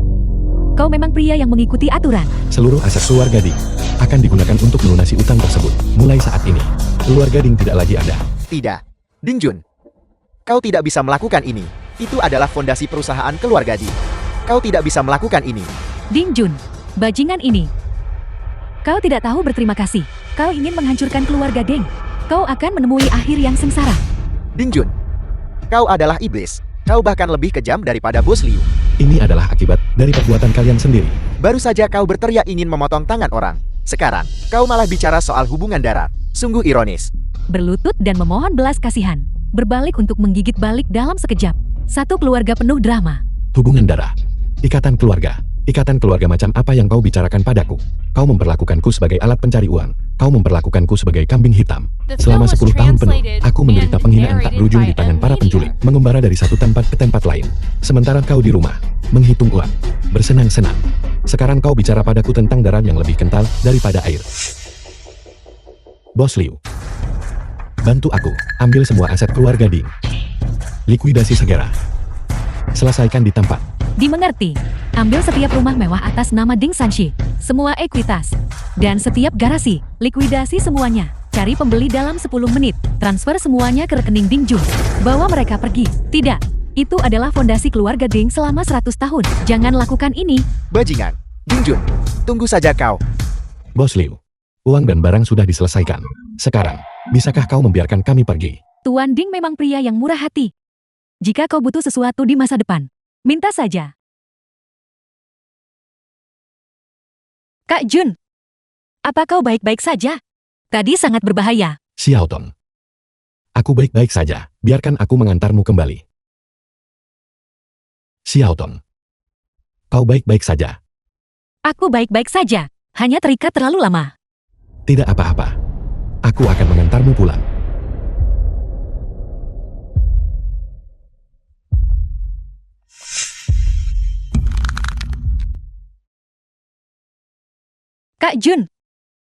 kau memang pria yang mengikuti aturan. Seluruh aset keluarga Ding akan digunakan untuk melunasi utang tersebut. Mulai saat ini, keluarga Ding tidak lagi ada. Tidak, Ding Jun, kau tidak bisa melakukan ini. Itu adalah fondasi perusahaan keluarga Ding. Kau tidak bisa melakukan ini. Ding Jun, bajingan ini. Kau tidak tahu berterima kasih. Kau ingin menghancurkan keluarga Deng. Kau akan menemui akhir yang sengsara. Ding Jun, kau adalah iblis. Kau bahkan lebih kejam daripada Bos Liu. Ini adalah akibat dari perbuatan kalian sendiri. Baru saja kau berteriak ingin memotong tangan orang. Sekarang, kau malah bicara soal hubungan darah. Sungguh ironis. Berlutut dan memohon belas kasihan. Berbalik untuk menggigit balik dalam sekejap. Satu keluarga penuh drama. Hubungan darah. Ikatan keluarga. Ikatan keluarga macam apa yang kau bicarakan padaku? Kau memperlakukanku sebagai alat pencari uang. Kau memperlakukanku sebagai kambing hitam. Selama 10 tahun penuh, aku menderita penghinaan tak berujung di tangan para penculik, mengembara dari satu tempat ke tempat lain. Sementara kau di rumah, menghitung uang, bersenang-senang. Sekarang kau bicara padaku tentang darah yang lebih kental daripada air. Bos Liu, bantu aku, ambil semua aset keluarga Ding. Likuidasi segera. Selesaikan di tempat. Dimengerti. Ambil setiap rumah mewah atas nama Ding Sanshi, semua ekuitas, dan setiap garasi. Likuidasi semuanya. Cari pembeli dalam 10 menit. Transfer semuanya ke rekening Ding Jun. Bawa mereka pergi. Tidak. Itu adalah fondasi keluarga Ding selama 100 tahun. Jangan lakukan ini. Bajingan. Ding Jun, tunggu saja kau. Bos Liu, uang dan barang sudah diselesaikan. Sekarang, bisakah kau membiarkan kami pergi? Tuan Ding memang pria yang murah hati. Jika kau butuh sesuatu di masa depan, minta saja. Kak Jun, apa kau baik-baik saja? Tadi sangat berbahaya. Xiao Tong. Aku baik-baik saja, biarkan aku mengantarmu kembali. Xiao Tong. Kau baik-baik saja. Aku baik-baik saja, hanya terikat terlalu lama. Tidak apa-apa. Aku akan mengantarmu pulang. Kak Jun,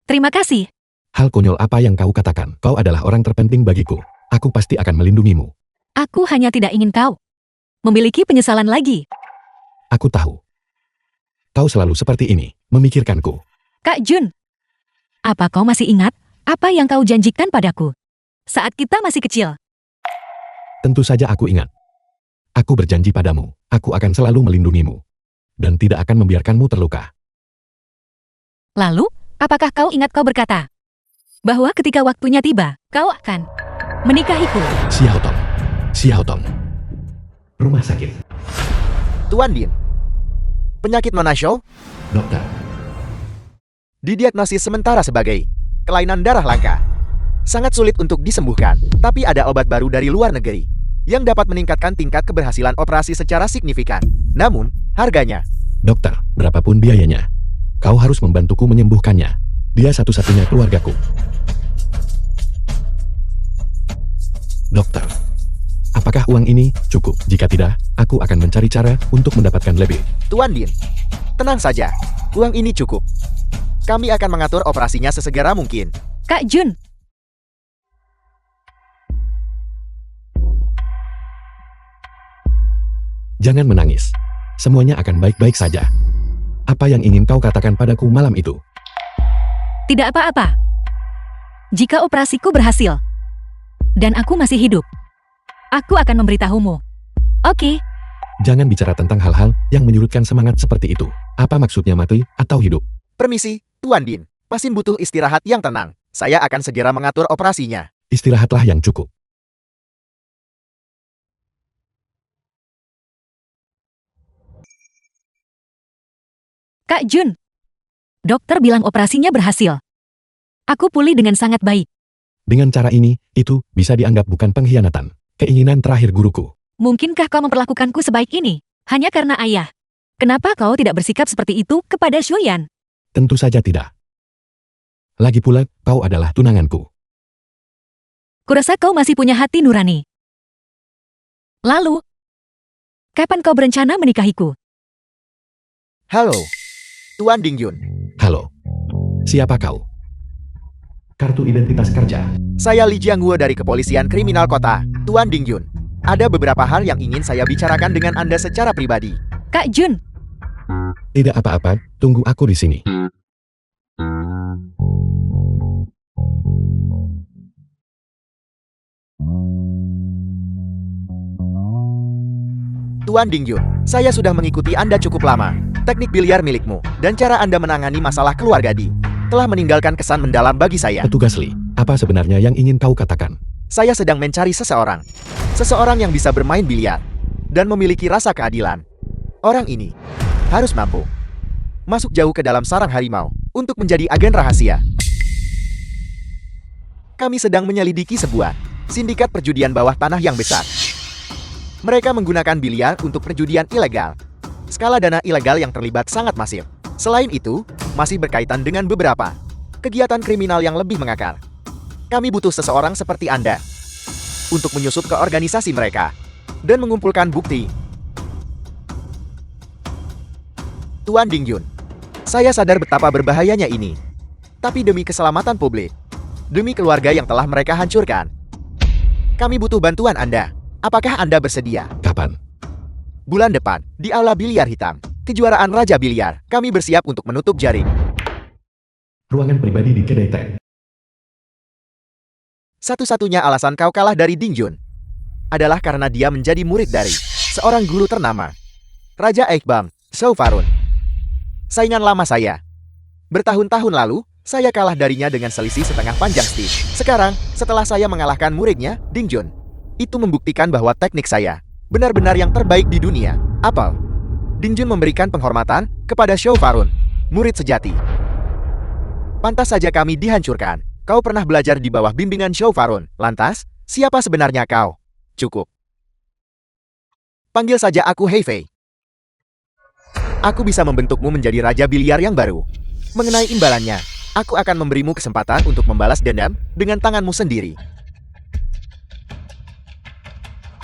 terima kasih. Hal konyol apa yang kau katakan? Kau adalah orang terpenting bagiku. Aku pasti akan melindungimu. Aku hanya tidak ingin kau memiliki penyesalan lagi. Aku tahu. Kau selalu seperti ini, memikirkanku. Kak Jun, apa kau masih ingat apa yang kau janjikan padaku saat kita masih kecil? Tentu saja aku ingat. Aku berjanji padamu, aku akan selalu melindungimu. Dan tidak akan membiarkanmu terluka. Lalu, apakah kau ingat kau berkata bahwa ketika waktunya tiba, kau akan menikahiku? Xiao Tong. Xiao Tong. Rumah sakit. Tuan Din, penyakit Manasho Dokter. didiagnosis sementara sebagai kelainan darah langka. Sangat sulit untuk disembuhkan, tapi ada obat baru dari luar negeri. yang dapat meningkatkan tingkat keberhasilan operasi secara signifikan. Namun, harganya. Dokter, berapapun biayanya, kau harus membantuku menyembuhkannya. Dia satu-satunya keluargaku. Dokter, apakah uang ini cukup? Jika tidak, aku akan mencari cara untuk mendapatkan lebih. Tuan Din, tenang saja. Uang ini cukup. Kami akan mengatur operasinya sesegera mungkin. Kak Jun, Jangan menangis. Semuanya akan baik-baik saja. Apa yang ingin kau katakan padaku malam itu? tidak apa-apa. Jika operasiku berhasil, dan aku masih hidup, aku akan memberitahumu. Oke, Jangan bicara tentang hal-hal yang menyurutkan semangat seperti itu. Apa maksudnya mati atau hidup? Permisi, Tuan Din. Pasien butuh istirahat yang tenang. Saya akan segera mengatur operasinya. Istirahatlah yang cukup. Kak Jun. Dokter bilang operasinya berhasil. Aku pulih dengan sangat baik. Dengan cara ini, itu bisa dianggap bukan pengkhianatan. Keinginan terakhir guruku. Mungkinkah kau memperlakukanku sebaik ini? Hanya karena ayah. Kenapa kau tidak bersikap seperti itu kepada Shuyan? Tentu saja tidak. Lagi pula, kau adalah tunanganku. Kurasa kau masih punya hati nurani. Lalu, kapan kau berencana menikahiku? Halo, Tuan Dingyun. Halo. Siapa kau? Kartu identitas kerja. Saya Li Jiangguo dari Kepolisian Kriminal Kota. Tuan Dingyun, ada beberapa hal yang ingin saya bicarakan dengan Anda secara pribadi. Kak Jun, Tidak apa-apa, tunggu aku di sini. Tuan Dingyun, saya sudah mengikuti Anda cukup lama. Teknik biliar milikmu dan cara Anda menangani masalah keluarga Di telah meninggalkan kesan mendalam bagi saya. Petugas Li, apa sebenarnya yang ingin kau katakan? Saya sedang mencari seseorang. Seseorang yang bisa bermain biliar dan memiliki rasa keadilan. Orang ini harus mampu masuk jauh ke dalam sarang harimau untuk menjadi agen rahasia. Kami sedang menyelidiki sebuah sindikat perjudian bawah tanah yang besar. Mereka menggunakan biliar untuk perjudian ilegal. Skala dana ilegal yang terlibat sangat masif. Selain itu, masih berkaitan dengan beberapa kegiatan kriminal yang lebih mengakar. Kami butuh seseorang seperti Anda untuk menyusup ke organisasi mereka dan mengumpulkan bukti. Tuan Dingyun, saya sadar betapa berbahayanya ini. Tapi demi keselamatan publik, demi keluarga yang telah mereka hancurkan, kami butuh bantuan Anda. Apakah Anda bersedia? Kapan? Bulan depan, di Aula Biliar Hitam, kejuaraan Raja Biliar, kami bersiap untuk menutup jaring. Ruangan pribadi di Kedai Teng. Satu-satunya alasan kau kalah dari Dingjun adalah karena dia menjadi murid dari seorang guru ternama, Raja Aikbam, Shou Farun. Saingan lama saya. Bertahun-tahun lalu, saya kalah darinya dengan selisih setengah panjang stick. Sekarang, setelah saya mengalahkan muridnya, Dingjun, itu membuktikan bahwa teknik saya benar-benar yang terbaik di dunia. Apel. Dingjun memberikan penghormatan kepada Shou Farun, murid sejati. Pantas saja kami dihancurkan. Kau pernah belajar di bawah bimbingan Shou Farun. Lantas, siapa sebenarnya kau? Cukup. Panggil saja aku Hei Fei. Aku bisa membentukmu menjadi Raja Biliar yang baru. Mengenai imbalannya, aku akan memberimu kesempatan untuk membalas dendam dengan tanganmu sendiri.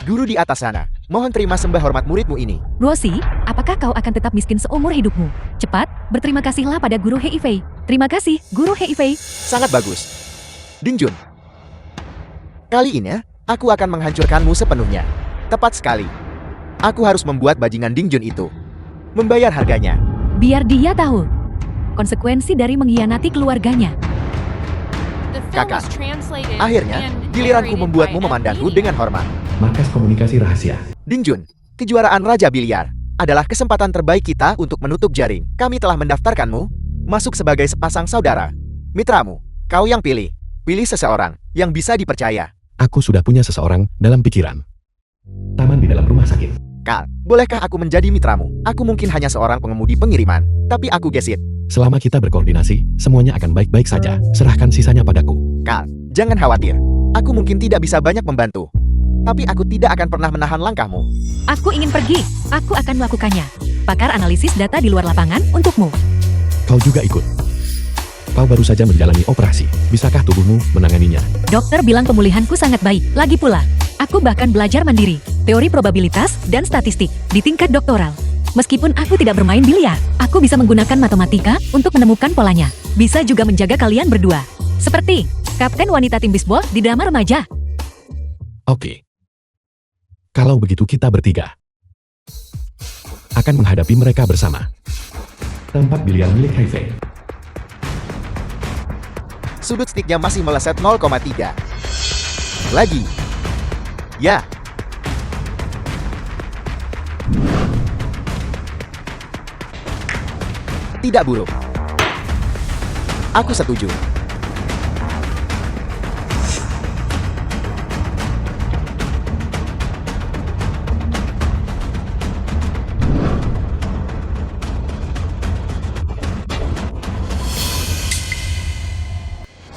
Guru di atas sana, mohon terima sembah hormat muridmu ini. Rosie, apakah kau akan tetap miskin seumur hidupmu? Cepat, berterima kasihlah pada Guru Hei Fei. Terima kasih, Guru Hei Fei. Sangat bagus. Dingjun. Kali ini, aku akan menghancurkanmu sepenuhnya. Tepat sekali. Aku harus membuat bajingan Dingjun itu membayar harganya. Biar dia tahu konsekuensi dari mengkhianati keluarganya. The film Kakak, was translated akhirnya, and giliranku narrated membuatmu by memandangku MV. dengan hormat. Markas komunikasi rahasia. Dingjun, kejuaraan Raja Biliar adalah kesempatan terbaik kita untuk menutup jaring. Kami telah mendaftarkanmu masuk sebagai sepasang saudara. Mitramu, kau yang pilih. Pilih seseorang yang bisa dipercaya. Aku sudah punya seseorang dalam pikiran. Taman di dalam rumah sakit. Kal, bolehkah aku menjadi mitramu? Aku mungkin hanya seorang pengemudi pengiriman, tapi aku gesit. Selama kita berkoordinasi, semuanya akan baik-baik saja. Serahkan sisanya padaku. Kal, jangan khawatir. Aku mungkin tidak bisa banyak membantu. Tapi aku tidak akan pernah menahan langkahmu. Aku ingin pergi. Aku akan melakukannya. Pakar analisis data di luar lapangan untukmu. Kau juga ikut. Kau baru saja menjalani operasi. Bisakah tubuhmu menanganinya? Dokter bilang pemulihanku sangat baik. Lagi pula, aku bahkan belajar mandiri. Teori probabilitas dan statistik di tingkat doktoral. Meskipun aku tidak bermain biliar, aku bisa menggunakan matematika untuk menemukan polanya. Bisa juga menjaga kalian berdua. Seperti kapten wanita tim bisbol di drama remaja. Oke. Kalau begitu kita bertiga akan menghadapi mereka bersama. Tempat biliar milik Heifei. Sudut sticknya masih meleset 0,3. Lagi. Ya. Tidak buruk. Aku setuju.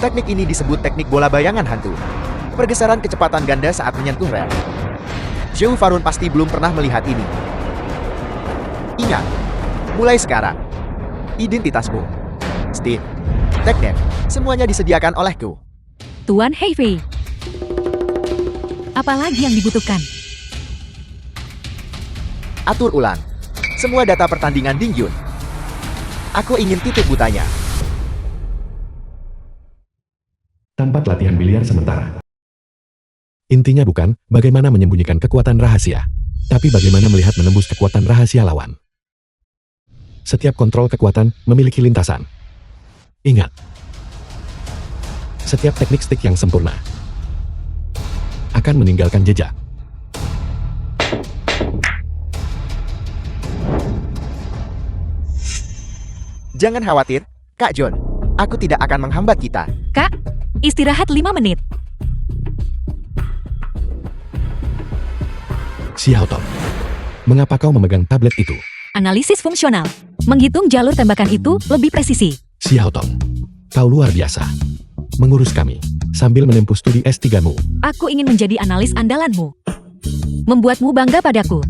Teknik ini disebut teknik bola bayangan hantu. Pergeseran kecepatan ganda saat menyentuh rel. Zhou Farun pasti belum pernah melihat ini. Ingat, mulai sekarang, identitasmu, Steve, teknik, semuanya disediakan olehku. Tuan Heifei. Apalagi yang dibutuhkan? Atur ulang. Semua data pertandingan Ding Jun. Aku ingin titik butanya. Tempat latihan biliar sementara. Intinya bukan bagaimana menyembunyikan kekuatan rahasia, tapi bagaimana melihat menembus kekuatan rahasia lawan. Setiap kontrol kekuatan memiliki lintasan. Ingat, setiap teknik stick yang sempurna akan meninggalkan jejak. Jangan khawatir, Kak John. Aku tidak akan menghambat kita. Kak, istirahat 5 menit. Xiao Tong, mengapa kau memegang tablet itu? Analisis fungsional. Menghitung jalur tembakan itu lebih presisi. Xiao Tong, kau luar biasa. Mengurus kami, sambil menempuh studi S3-mu. Aku ingin menjadi analis andalanmu. Membuatmu bangga padaku.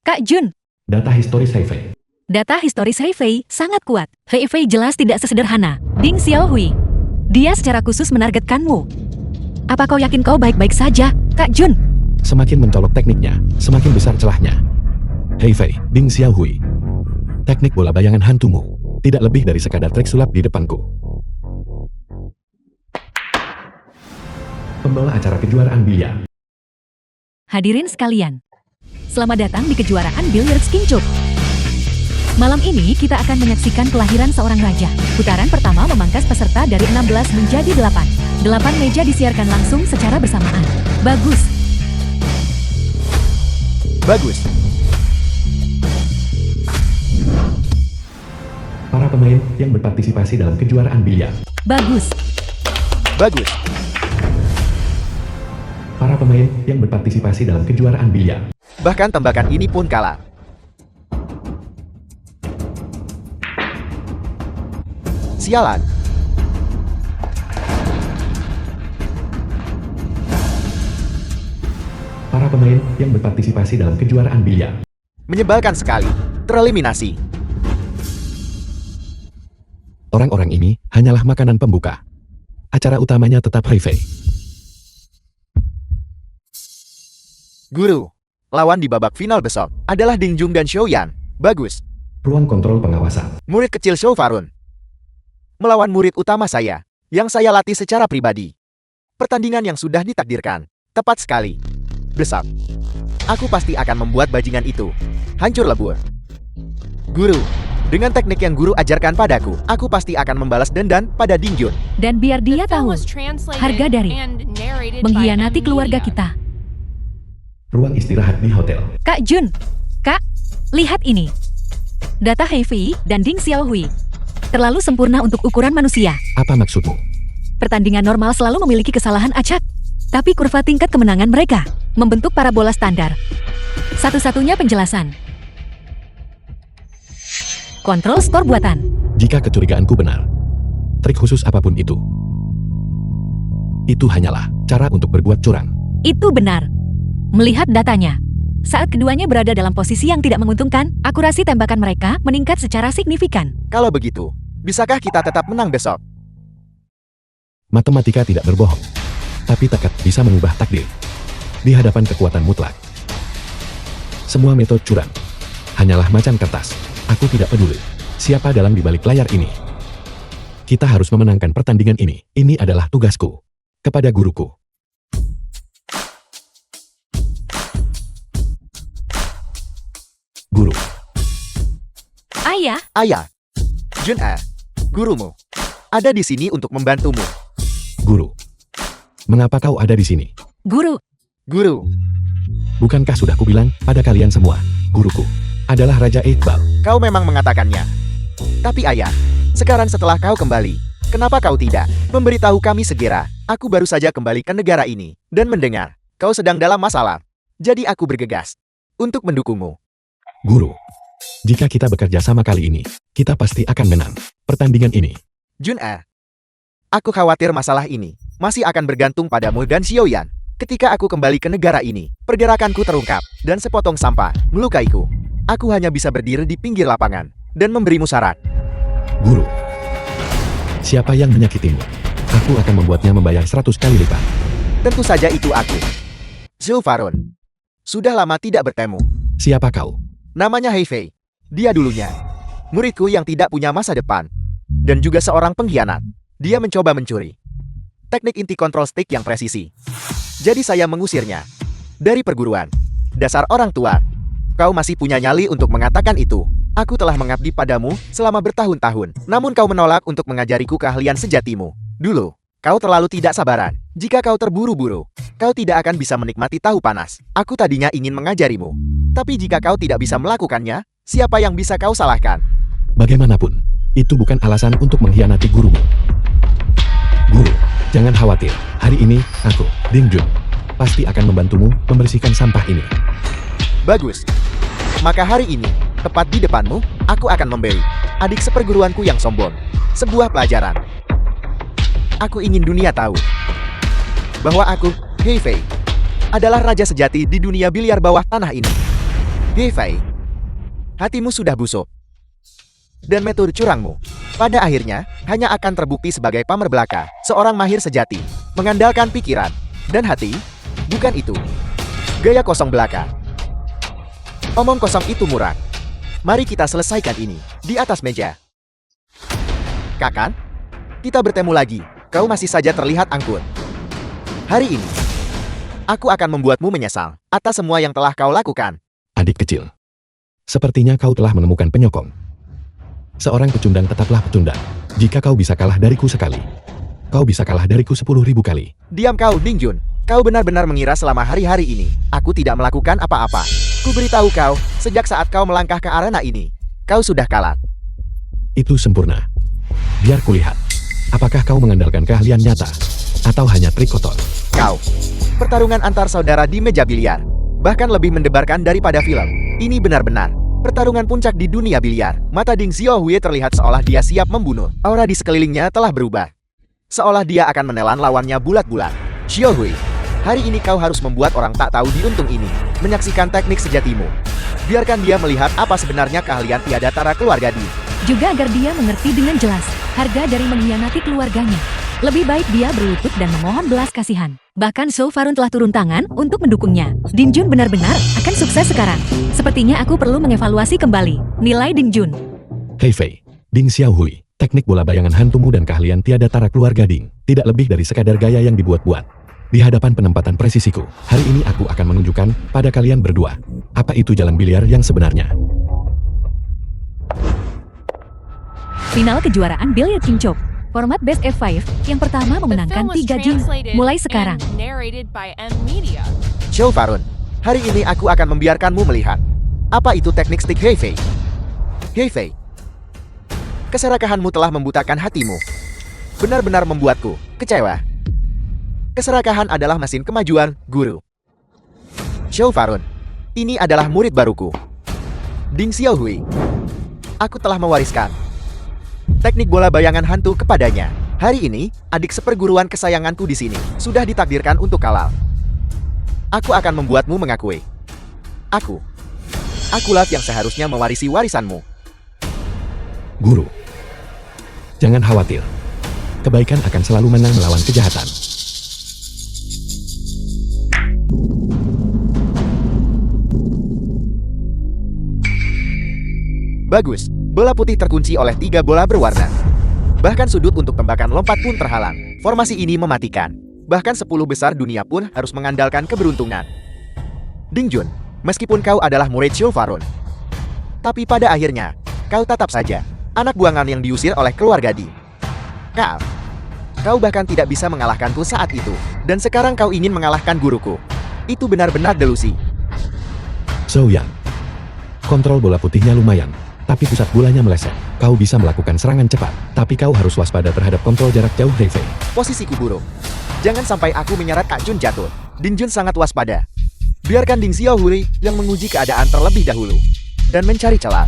Kak Jun, Data historis Heifei. data historis Heifei sangat kuat. Heifei jelas tidak sesederhana Ding Xiaohui. Dia secara khusus menargetkanmu. Apa kau yakin kau baik-baik saja, Kak Jun? Semakin mencolok tekniknya, semakin besar celahnya. Heifei, Ding Xiaohui. Teknik bola bayangan hantumu tidak lebih dari sekadar trik sulap di depanku. Pembawa acara kejuaraan biliar. Hadirin sekalian, selamat datang di kejuaraan Billiards King Cup. Malam ini kita akan menyaksikan kelahiran seorang raja. Putaran pertama memangkas peserta dari 16 menjadi 8. 8 meja disiarkan langsung secara bersamaan. Bagus. Bagus. Para pemain yang berpartisipasi dalam kejuaraan biliar. Bagus. Bagus. Para pemain yang berpartisipasi dalam kejuaraan biliar. Bahkan tembakan ini pun kalah. Sialan. Para pemain yang berpartisipasi dalam kejuaraan biliar. Menyebalkan sekali. Tereliminasi. Orang-orang ini hanyalah makanan pembuka. Acara utamanya tetap Heifei. Guru. Lawan di babak final besok adalah Ding Jun dan Xiao Yan. Bagus. Ruang kontrol pengawasan. Murid kecil Zhou Farun. Melawan murid utama saya, yang saya latih secara pribadi. Pertandingan yang sudah ditakdirkan. Tepat sekali. Besok, aku pasti akan membuat bajingan itu hancur lebur. Guru, dengan teknik yang guru ajarkan padaku, aku pasti akan membalas dendam pada Ding Jun. Dan biar dia tahu harga dari mengkhianati keluarga kita. Ruang istirahat di hotel. Kak Jun, Kak, lihat ini. Data Heifei dan Ding Xiaohui terlalu sempurna untuk ukuran manusia. Apa maksudmu? Pertandingan normal selalu memiliki kesalahan acak. Tapi kurva tingkat kemenangan mereka membentuk parabola standar. Satu-satunya penjelasan. Kontrol skor buatan. Jika kecurigaanku benar, trik khusus apapun itu hanyalah cara untuk berbuat curang. Itu benar. Melihat datanya, saat keduanya berada dalam posisi yang tidak menguntungkan, akurasi tembakan mereka meningkat secara signifikan. Kalau begitu, bisakah kita tetap menang besok? Matematika tidak berbohong, tapi tekad bisa mengubah takdir. Di hadapan kekuatan mutlak, semua metode curang. Hanyalah macan kertas. Aku tidak peduli siapa dalam di balik layar ini. Kita harus memenangkan pertandingan ini. Ini adalah tugasku kepada guruku. Guru, Ayah, Ayah, Jun-e, gurumu, ada di sini untuk membantumu. guru. Mengapa kau ada di sini? guru, Guru, Bukankah sudah kubilang pada kalian semua, guruku adalah Raja Iqbal. kau memang mengatakannya. Tapi ayah, sekarang setelah kau kembali, kenapa kau tidak memberitahu kami segera? Aku baru saja kembali ke negara ini, dan mendengar kau sedang dalam masalah. Jadi aku bergegas untuk mendukungmu. Guru, jika kita bekerja sama kali ini, kita pasti akan menang pertandingan ini. Jun-e, aku khawatir masalah ini masih akan bergantung padamu dan Xiaoyan. Ketika aku kembali ke negara ini, pergerakanku terungkap, dan sepotong sampah melukaiku. Aku hanya bisa berdiri di pinggir lapangan, dan memberimu syarat. Guru, siapa yang menyakitimu? Aku akan membuatnya membayar 100 kali lipat. Tentu saja itu aku. Zhou Farun. Sudah lama tidak bertemu. Siapa kau? Namanya Hei Fei. Dia dulunya muridku yang tidak punya masa depan. Dan juga seorang pengkhianat. Dia mencoba mencuri teknik inti kontrol stick yang presisi. Jadi saya mengusirnya dari perguruan. Dasar orang tua. Kau masih punya nyali untuk mengatakan itu. Aku telah mengabdi padamu selama bertahun-tahun. Namun kau menolak untuk mengajariku keahlian sejatimu. Dulu, kau terlalu tidak sabaran. Jika kau terburu-buru, kau tidak akan bisa menikmati tahu panas. Aku tadinya ingin mengajarimu. Tapi jika kau tidak bisa melakukannya, siapa yang bisa kau salahkan? Bagaimanapun, itu bukan alasan untuk mengkhianati gurumu. Guru, jangan khawatir. Hari ini, aku, Ding Jun, pasti akan membantumu membersihkan sampah ini. Bagus. Maka hari ini, tepat di depanmu, aku akan memberi adik seperguruanku yang sombong sebuah pelajaran. Aku ingin dunia tahu bahwa aku, Hei Fei, adalah raja sejati di dunia biliar bawah tanah ini. Hei Fei, hatimu sudah busuk. Dan metode curangmu, pada akhirnya, hanya akan terbukti sebagai pamer belaka, seorang mahir sejati, mengandalkan pikiran dan hati, bukan itu. Gaya kosong belaka. Omong kosong itu murah. Mari kita selesaikan ini, di atas meja. Kakan, kita bertemu lagi. Kau masih saja terlihat angkuh. Hari ini, aku akan membuatmu menyesal atas semua yang telah kau lakukan. Adik kecil, sepertinya kau telah menemukan penyokong. Seorang pecundang tetaplah pecundang. Jika kau bisa kalah dariku sekali, kau bisa kalah dariku 10.000 kali. Diam kau, Ding Jun. Kau benar-benar mengira selama hari-hari ini, aku tidak melakukan apa-apa. Ku beritahu kau, sejak saat kau melangkah ke arena ini, kau sudah kalah. Itu sempurna. Biar kulihat, apakah kau mengandalkan keahlian nyata, atau hanya trik kotor? Kau, pertarungan antar saudara di meja biliar, bahkan lebih mendebarkan daripada film. Ini benar-benar pertarungan puncak di dunia biliar. Mata Ding Xiaohui terlihat seolah dia siap membunuh. Aura di sekelilingnya telah berubah, seolah dia akan menelan lawannya bulat-bulat. Xiaohui, hari ini kau harus membuat orang tak tahu diuntung ini menyaksikan teknik sejatimu. Biarkan dia melihat apa sebenarnya keahlian tiada tara keluarga Di. juga agar dia mengerti dengan jelas harga dari mengkhianati keluarganya. Lebih baik dia berlutut dan memohon belas kasihan. Bahkan Zhou Farun telah turun tangan untuk mendukungnya. Ding Jun benar-benar akan sukses sekarang. Sepertinya aku perlu mengevaluasi kembali nilai Ding Jun. Hei Fei, Ding Xiaohui, teknik bola bayangan hantumu dan keahlian tiada tara keluarga Ding, tidak lebih dari sekadar gaya yang dibuat-buat. Di hadapan penempatan presisiku, hari ini aku akan menunjukkan pada kalian berdua, apa itu jalan biliar yang sebenarnya. Final kejuaraan Billiard King Chop. Format Best of 5 yang pertama memenangkan 3 game. Mulai sekarang. Zhou Farun, hari ini aku akan membiarkanmu melihat apa itu teknik stick Hei Fei. Hei Fei, keserakahanmu telah membutakan hatimu. Benar-benar membuatku kecewa. Keserakahan adalah mesin kemajuan, guru. Zhou Farun, ini adalah murid baruku, Ding Xiaohui. Aku telah mewariskan teknik bola bayangan hantu kepadanya. Hari ini, adik seperguruan kesayanganku di sini sudah ditakdirkan untuk kalah. Aku akan membuatmu mengakui. Akulah yang seharusnya mewarisi warisanmu. Guru, jangan khawatir. Kebaikan akan selalu menang melawan kejahatan. Bagus, bola putih terkunci oleh 3 bola berwarna. Bahkan sudut untuk tembakan lompat pun terhalang. Formasi ini mematikan. Bahkan 10 besar dunia pun harus mengandalkan keberuntungan. Dingjun, meskipun kau adalah murid Shilvarun, tapi pada akhirnya, kau tetap saja anak buangan yang diusir oleh keluarga Di. Kau bahkan tidak bisa mengalahkanku saat itu. Dan sekarang kau ingin mengalahkan guruku. Itu benar-benar delusi. Zhou Yan, kontrol bola putihnya lumayan, tapi pusat bolanya meleset. Kau bisa melakukan serangan cepat, tapi kau harus waspada terhadap kontrol jarak jauh Heifei. Posisiku buruk. Jangan sampai aku menyeret Kak Jun jatuh. Dingjun sangat waspada. Biarkan Ding Xiaohui yang menguji keadaan terlebih dahulu. Dan mencari celah.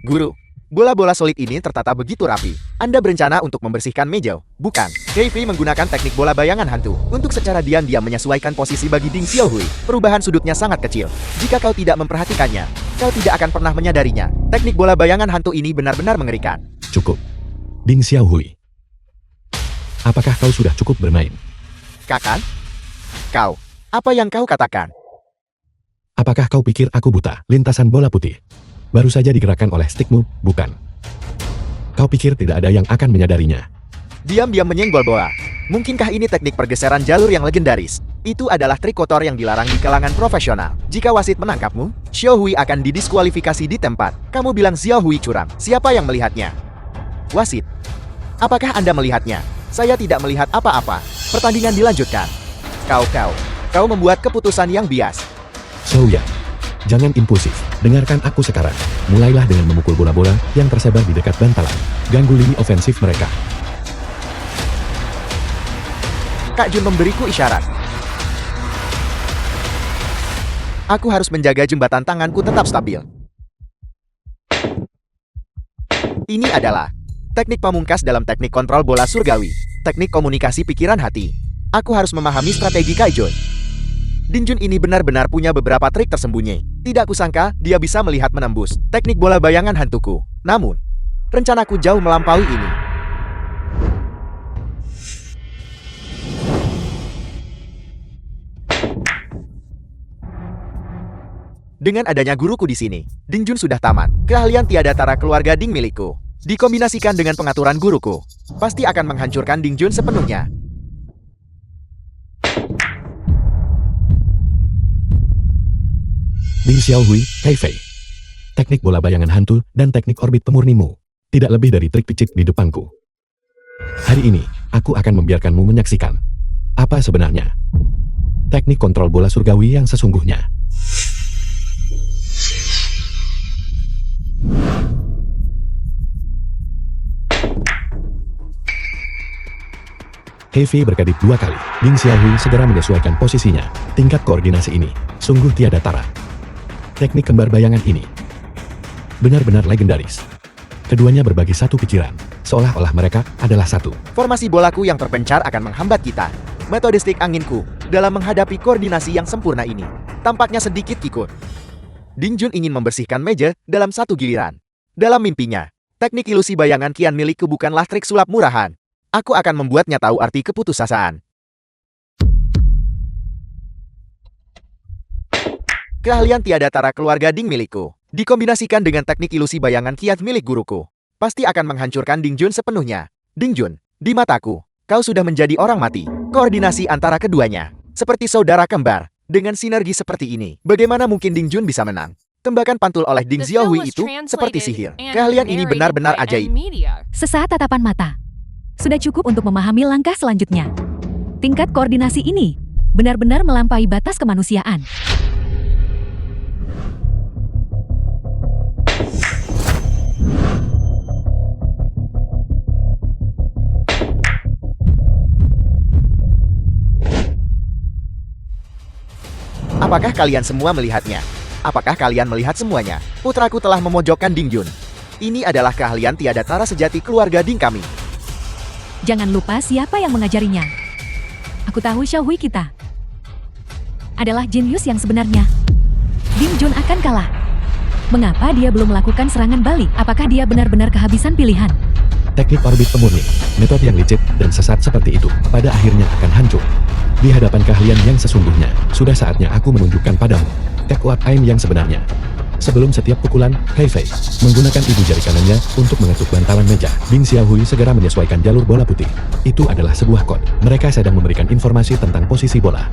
Guru, bola-bola solid ini tertata begitu rapi. Anda berencana untuk membersihkan meja, bukan? Heifei menggunakan teknik bola bayangan hantu untuk secara diam-diam menyesuaikan posisi bagi Ding Xiaohui. Perubahan sudutnya sangat kecil. Jika kau tidak memperhatikannya, kau tidak akan pernah menyadarinya. Teknik bola bayangan hantu ini benar-benar mengerikan. Cukup. Ding Xiaohui, apakah kau sudah cukup bermain? Kakan? Kau, apa yang kau katakan? Apakah kau pikir aku buta? Lintasan bola putih baru saja digerakkan oleh stikmu, bukan? Kau pikir tidak ada yang akan menyadarinya? Diam-diam menyenggol bola. Mungkinkah ini teknik pergeseran jalur yang legendaris? Itu adalah trik kotor yang dilarang di kalangan profesional. Jika wasit menangkapmu, Xiaohui akan didiskualifikasi di tempat. Kamu bilang Xiaohui curang. Siapa yang melihatnya? Wasit. Apakah Anda melihatnya? Saya tidak melihat apa-apa. Pertandingan dilanjutkan. Kau membuat keputusan yang bias. Zhou Yan, jangan impulsif. Dengarkan aku sekarang. Mulailah dengan memukul bola-bola yang tersebar di dekat bantalan. Ganggu lini ofensif mereka. Kak Jun memberiku isyarat. Aku harus menjaga jembatan tanganku tetap stabil. Ini adalah teknik pamungkas dalam teknik kontrol bola surgawi. Teknik komunikasi pikiran hati. Aku harus memahami strategi Kak Jun. Dingjun ini benar-benar punya beberapa trik tersembunyi. Tidak kusangka dia bisa melihat menembus teknik bola bayangan hantuku. Namun, rencanaku jauh melampaui ini. Dengan adanya guruku di sini, Dingjun sudah tamat. Keahlian tiada tara keluarga Ding milikku. Dikombinasikan dengan pengaturan guruku, pasti akan menghancurkan Dingjun sepenuhnya. Ding Xiaohui, Heifei. Teknik bola bayangan hantu dan teknik orbit pemurnimu. Tidak lebih dari trik picik di depanku. Hari ini, aku akan membiarkanmu menyaksikan apa sebenarnya teknik kontrol bola surgawi yang sesungguhnya. Heifei berkedip 2 kali. Ding Xiaohui segera menyesuaikan posisinya. Tingkat koordinasi ini sungguh tiada tara. Teknik kembar bayangan ini benar-benar legendaris. Keduanya berbagi satu pikiran, seolah-olah mereka adalah satu. Formasi bolaku yang terpencar akan menghambat kita. Metode stik anginku dalam menghadapi koordinasi yang sempurna ini tampaknya sedikit kikut. Dingjun ingin membersihkan meja dalam satu giliran. Dalam mimpinya, teknik ilusi bayangan kian milikku bukanlah trik sulap murahan. Aku akan membuatnya tahu arti keputusasaan. Keahlian tiada tara keluarga Ding milikku, dikombinasikan dengan teknik ilusi bayangan kiat milik guruku, pasti akan menghancurkan Dingjun sepenuhnya. Dingjun, di mataku, kau sudah menjadi orang mati. Koordinasi antara keduanya, seperti saudara kembar. Dengan sinergi seperti ini, bagaimana mungkin Dingjun bisa menang? Tembakan pantul oleh Ding Xiaohui itu seperti sihir. Keahlian ini benar-benar ajaib. Sesaat tatapan mata. Sudah cukup untuk memahami langkah selanjutnya. Tingkat koordinasi ini benar-benar melampaui batas kemanusiaan. Apakah kalian semua melihatnya? Apakah kalian melihat semuanya? Putraku telah memojokkan Dingjun. Ini adalah keahlian tiada tara sejati keluarga Ding kami. Jangan lupa siapa yang mengajarinya. Aku tahu Xiaohui kita adalah jenius yang sebenarnya. Ding Jun akan kalah. Mengapa dia belum melakukan serangan balik? Apakah dia benar-benar kehabisan pilihan? Teknik orbit pemurni, metode yang licik dan sesat seperti itu, pada akhirnya akan hancur. Di hadapan keahlian yang sesungguhnya, sudah saatnya aku menunjukkan padamu teknik aim yang sebenarnya. Sebelum setiap pukulan, Hei Fei menggunakan ibu jari kanannya untuk mengetuk bantalan meja. Ding Xiaohui segera menyesuaikan jalur bola putih. Itu adalah sebuah kode. Mereka sedang memberikan informasi tentang posisi bola.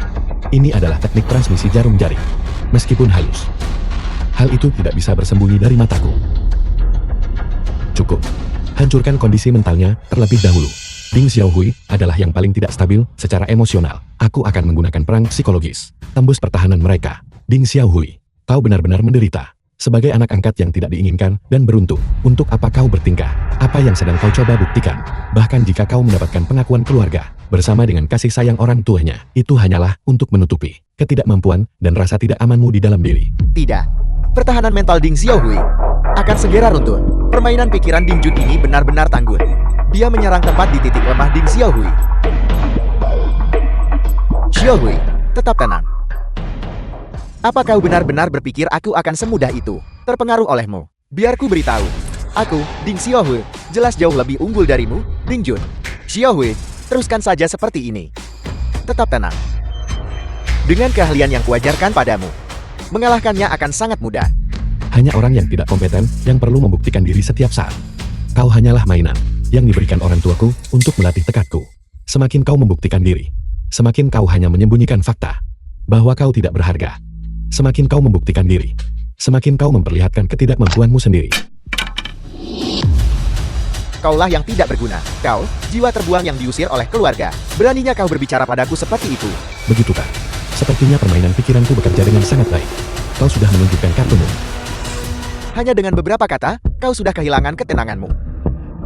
Ini adalah teknik transmisi jarum jari. Meskipun halus, hal itu tidak bisa bersembunyi dari mataku. Cukup. Hancurkan kondisi mentalnya terlebih dahulu. Ding Xiaohui adalah yang paling tidak stabil secara emosional. Aku akan menggunakan perang psikologis. Tembus pertahanan mereka. Ding Xiaohui, kau benar-benar menderita. Sebagai anak angkat yang tidak diinginkan dan beruntung, untuk apa kau bertingkah? Apa yang sedang kau coba buktikan? Bahkan jika kau mendapatkan pengakuan keluarga, bersama dengan kasih sayang orang tuanya, itu hanyalah untuk menutupi ketidakmampuan dan rasa tidak amanmu di dalam diri. Tidak. Pertahanan mental Ding Xiaohui akan segera runtuh. Permainan pikiran Ding Jun ini benar-benar tangguh. Dia menyerang tepat di titik lemah Ding Xiaohui. Xiaohui, tetap tenang. Apa kau benar-benar berpikir aku akan semudah itu terpengaruh olehmu? Biar ku beritahu. Aku, Ding Xiaohui, jelas jauh lebih unggul darimu, Ding Jun. Xiaohui, teruskan saja seperti ini. Tetap tenang. Dengan keahlian yang kuajarkan padamu, mengalahkannya akan sangat mudah. Hanya orang yang tidak kompeten yang perlu membuktikan diri setiap saat. Kau hanyalah mainan yang diberikan orang tuaku untuk melatih tekadku. Semakin kau membuktikan diri, semakin kau hanya menyembunyikan fakta bahwa kau tidak berharga. Semakin kau membuktikan diri, semakin kau memperlihatkan ketidakmampuanmu sendiri. Kaulah yang tidak berguna. Kau, jiwa terbuang yang diusir oleh keluarga. Beraninya kau berbicara padaku seperti itu. Begitukah? Sepertinya permainan pikiranku bekerja dengan sangat baik. Kau sudah menunjukkan kartumu. Hanya dengan beberapa kata, kau sudah kehilangan ketenanganmu.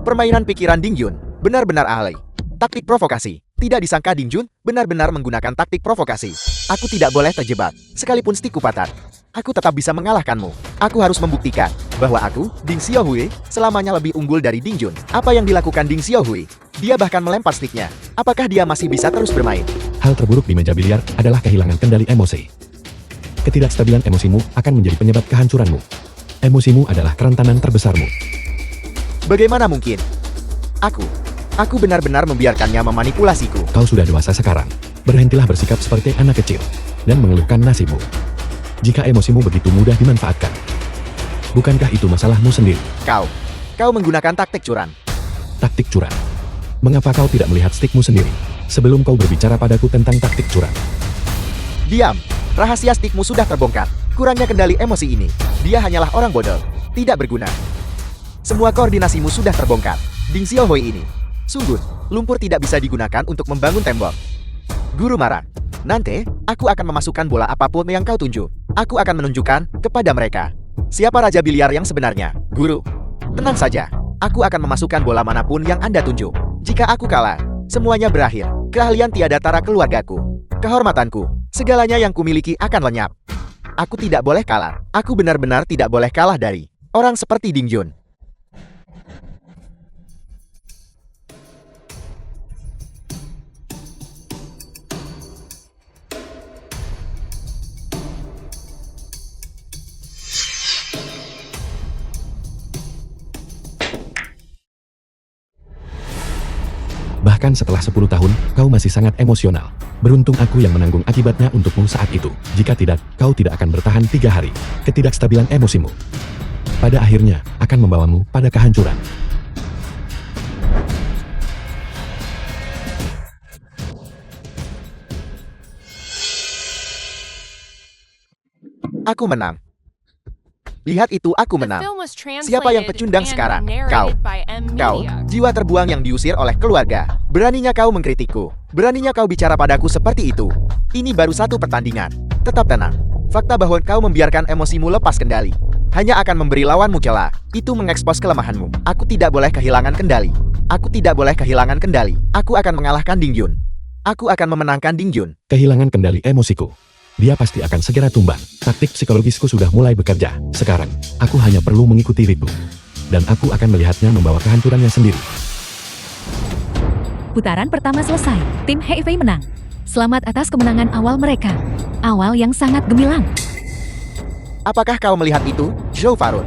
Permainan pikiran Ding Jun benar-benar ahli. Taktik provokasi. Tidak disangka Ding Jun benar-benar menggunakan taktik provokasi. Aku tidak boleh terjebak, sekalipun stikku patah. Aku tetap bisa mengalahkanmu. Aku harus membuktikan bahwa aku, Ding Xiaohui, selamanya lebih unggul dari Ding Jun. Apa yang dilakukan Ding Xiaohui? Dia bahkan melempar stiknya. Apakah dia masih bisa terus bermain? Hal terburuk di meja biliar adalah kehilangan kendali emosi. Ketidakstabilan emosimu akan menjadi penyebab kehancuranmu. Emosimu adalah kerentanan terbesarmu. Bagaimana mungkin? Aku benar-benar membiarkannya memanipulasiku. Kau sudah dewasa sekarang. Berhentilah bersikap seperti anak kecil dan mengeluhkan nasibmu. Jika emosimu begitu mudah dimanfaatkan, bukankah itu masalahmu sendiri? Kau menggunakan taktik curang. Taktik curang. Mengapa kau tidak melihat stikmu sendiri sebelum kau berbicara padaku tentang taktik curang? Diam. Rahasia stikmu sudah terbongkar. Kurangnya kendali emosi ini. Dia hanyalah orang bodoh. Tidak berguna. Semua koordinasimu sudah terbongkar. Ding Xiaohui ini. Sungguh, lumpur tidak bisa digunakan untuk membangun tembok. Guru marah. Nanti, aku akan memasukkan bola apapun yang kau tunjuk. Aku akan menunjukkan kepada mereka siapa Raja Biliar yang sebenarnya. Guru, tenang saja. Aku akan memasukkan bola manapun yang Anda tunjuk. Jika aku kalah, semuanya berakhir. Keahlian tiada tara keluargaku. Kehormatanku. Segalanya yang kumiliki akan lenyap. Aku tidak boleh kalah. Aku benar-benar tidak boleh kalah dari orang seperti Ding Jun. Bahkan setelah 10 tahun, kau masih sangat emosional. Beruntung aku yang menanggung akibatnya untukmu saat itu. Jika tidak, kau tidak akan bertahan 3 hari. Ketidakstabilan emosimu pada akhirnya akan membawamu pada kehancuran. Aku menang. Lihat itu, aku menang. Siapa yang pecundang sekarang? Kau, jiwa terbuang yang diusir oleh keluarga. Beraninya kau mengkritikku. Beraninya kau bicara padaku seperti itu. Ini baru satu pertandingan. Tetap tenang. Fakta bahwa kau membiarkan emosimu lepas kendali hanya akan memberi lawanmu celah. Itu mengekspos kelemahanmu. Aku tidak boleh kehilangan kendali. Aku tidak boleh kehilangan kendali. Aku akan mengalahkan Ding Jun. Aku akan memenangkan Ding Jun. Kehilangan kendali emosiku. Dia pasti akan segera tumbang. Taktik psikologisku sudah mulai bekerja. Sekarang, aku hanya perlu mengikuti ritmu. dan aku akan melihatnya membawa kehancurannya sendiri. Putaran pertama selesai. Tim Heifei menang. Selamat atas kemenangan awal mereka. Awal yang sangat gemilang. Apakah kau melihat itu, Zhou Farun?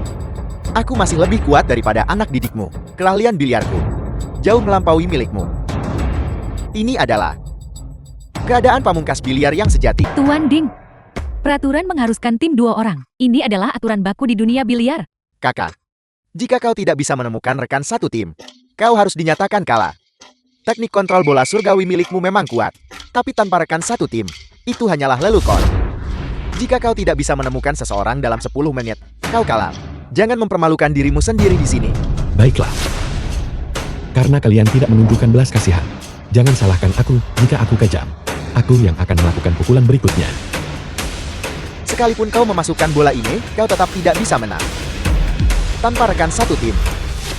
Aku masih lebih kuat daripada anak didikmu. Keahlian biliarku jauh melampaui milikmu. Ini adalah keadaan pamungkas biliar yang sejati. Tuan Ding, peraturan mengharuskan tim 2 orang. Ini adalah aturan baku di dunia biliar. Kakak, jika kau tidak bisa menemukan rekan satu tim, kau harus dinyatakan kalah. Teknik kontrol bola surgawi milikmu memang kuat, tapi tanpa rekan satu tim, itu hanyalah lelukon. Jika kau tidak bisa menemukan seseorang dalam 10 menit, kau kalah. Jangan mempermalukan dirimu sendiri di sini. Baiklah. Karena kalian tidak menunjukkan belas kasihan, jangan salahkan aku jika aku kejam. Aku yang akan melakukan pukulan berikutnya. Sekalipun kau memasukkan bola ini, kau tetap tidak bisa menang. Tanpa rekan satu tim,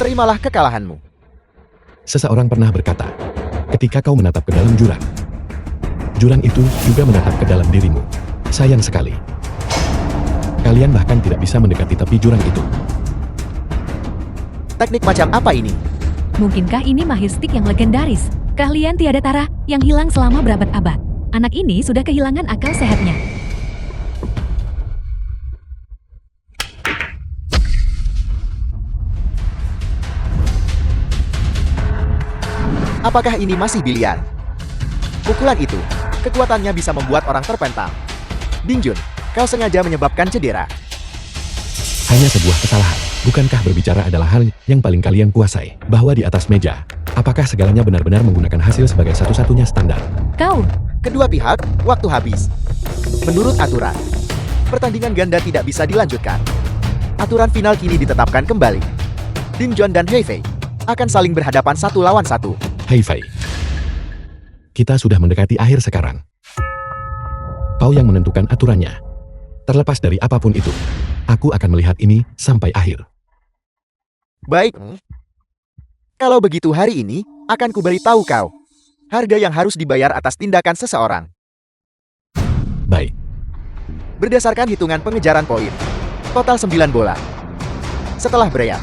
terimalah kekalahanmu. Seseorang pernah berkata, ketika kau menatap ke dalam jurang, jurang itu juga menatap ke dalam dirimu. Sayang sekali. Kalian bahkan tidak bisa mendekati tepi jurang itu. Teknik macam apa ini? Mungkinkah ini mahir stick yang legendaris? Keahlian tiada tara yang hilang selama berabad-abad. Anak ini sudah kehilangan akal sehatnya. Apakah ini masih biliar? Pukulan itu, kekuatannya bisa membuat orang terpental. Dingjun, kau sengaja menyebabkan cedera. Hanya sebuah kesalahan. Bukankah berbicara adalah hal yang paling kalian kuasai? Bahwa di atas meja, apakah segalanya benar-benar menggunakan hasil sebagai satu-satunya standar? Kau, Kedua pihak, waktu habis. Menurut aturan, pertandingan ganda tidak bisa dilanjutkan. Aturan final kini ditetapkan kembali. Dingjun dan Heifei akan saling berhadapan 1 lawan 1. Heifei. Kita sudah mendekati akhir sekarang. Kau yang menentukan aturannya. Terlepas dari apapun itu, aku akan melihat ini sampai akhir. Baik. Kalau begitu hari ini, akan kuberitahu kau harga yang harus dibayar atas tindakan seseorang. Baik. Berdasarkan hitungan pengejaran poin, total 9 bola. Setelah berehat,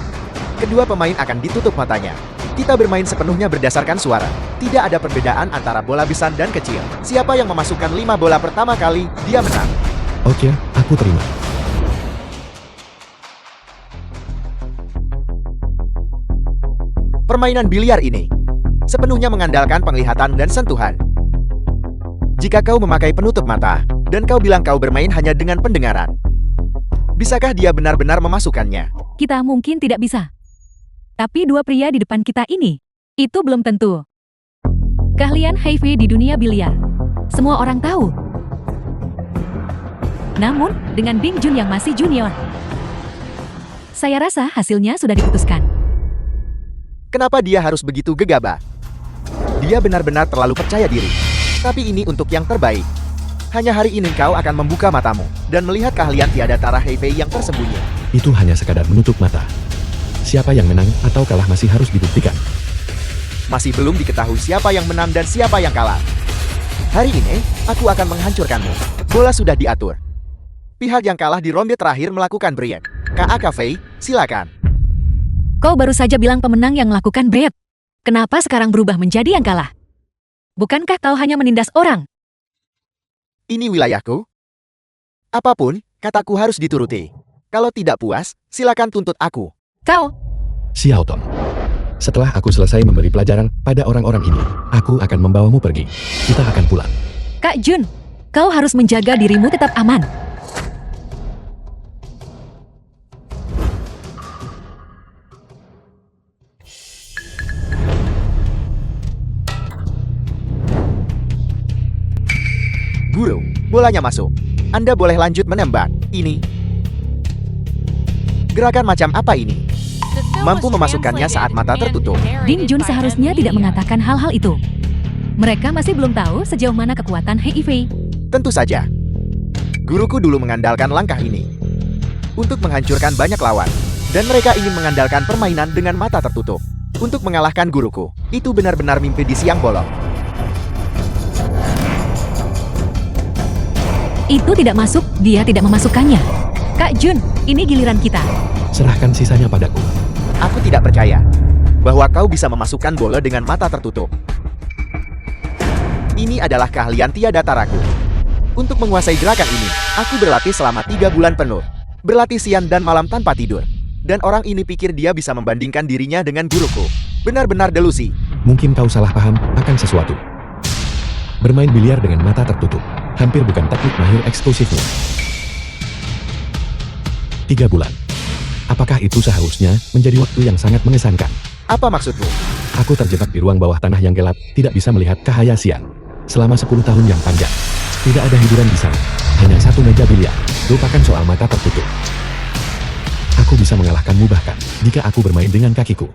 kedua pemain akan ditutup matanya. Kita bermain sepenuhnya berdasarkan suara. Tidak ada perbedaan antara bola besar dan kecil. Siapa yang memasukkan 5 bola pertama kali, dia menang. Oke, aku terima. Permainan biliar ini sepenuhnya mengandalkan penglihatan dan sentuhan. Jika kau memakai penutup mata, dan kau bilang kau bermain hanya dengan pendengaran, bisakah dia benar-benar memasukkannya? kita mungkin tidak bisa. Tapi 2 pria di depan kita ini, itu belum tentu. Keahlian Heifei di dunia biliar, semua orang tahu. Namun, dengan Dingjun yang masih junior, saya rasa hasilnya sudah diputuskan. Kenapa dia harus begitu gegabah? Dia benar-benar terlalu percaya diri. Tapi ini untuk yang terbaik. Hanya hari ini kau akan membuka matamu dan melihat keahlian tiada tara Heifei yang tersembunyi. Itu hanya sekadar menutup mata. Siapa yang menang atau kalah masih harus dibuktikan. Masih belum diketahui siapa yang menang dan siapa yang kalah. Hari ini, aku akan menghancurkanmu. Bola sudah diatur. Pihak yang kalah di ronde terakhir melakukan break. Kak Fei, silakan. Kau baru saja bilang pemenang yang melakukan break. Kenapa sekarang berubah menjadi yang kalah? Bukankah kau hanya menindas orang? Ini wilayahku. Apapun, kataku harus dituruti. Kalau tidak puas, silakan tuntut aku. Kau, Xiao Tong. Setelah aku selesai memberi pelajaran pada orang-orang ini, aku akan membawamu pergi. Kita akan pulang. Kak Jun, kau harus menjaga dirimu tetap aman. Guru, bolanya masuk. Anda boleh lanjut menembak. Ini. Gerakan macam apa ini? Mampu memasukkannya saat mata tertutup. Dingjun seharusnya tidak mengatakan hal-hal itu. Mereka masih belum tahu sejauh mana kekuatan Heifei. Tentu saja. Guruku dulu mengandalkan langkah ini untuk menghancurkan banyak lawan. Dan mereka ingin mengandalkan permainan dengan mata tertutup untuk mengalahkan guruku. Itu benar-benar mimpi di siang bolong. Itu tidak masuk, dia tidak memasukkannya. Kak Jun, ini giliran kita. Serahkan sisanya padaku. Aku tidak percaya bahwa kau bisa memasukkan bola dengan mata tertutup. Ini adalah keahlian tiada taraku. Untuk menguasai gerakan ini, aku berlatih selama 3 bulan penuh. Berlatih siang dan malam tanpa tidur. Dan orang ini pikir dia bisa membandingkan dirinya dengan guruku. Benar-benar delusi. Mungkin kau salah paham akan sesuatu. Bermain biliar dengan mata tertutup hampir bukan teknik mahir eksklusifnya. 3 bulan. Apakah itu seharusnya menjadi waktu yang sangat mengesankan? Apa maksudmu? Aku terjebak di ruang bawah tanah yang gelap, tidak bisa melihat cahaya siang. Selama 10 tahun yang panjang. Tidak ada hiburan di sana. Hanya satu meja biliar. Lupakan soal mata tertutup. Aku bisa mengalahkanmu bahkan jika aku bermain dengan kakiku.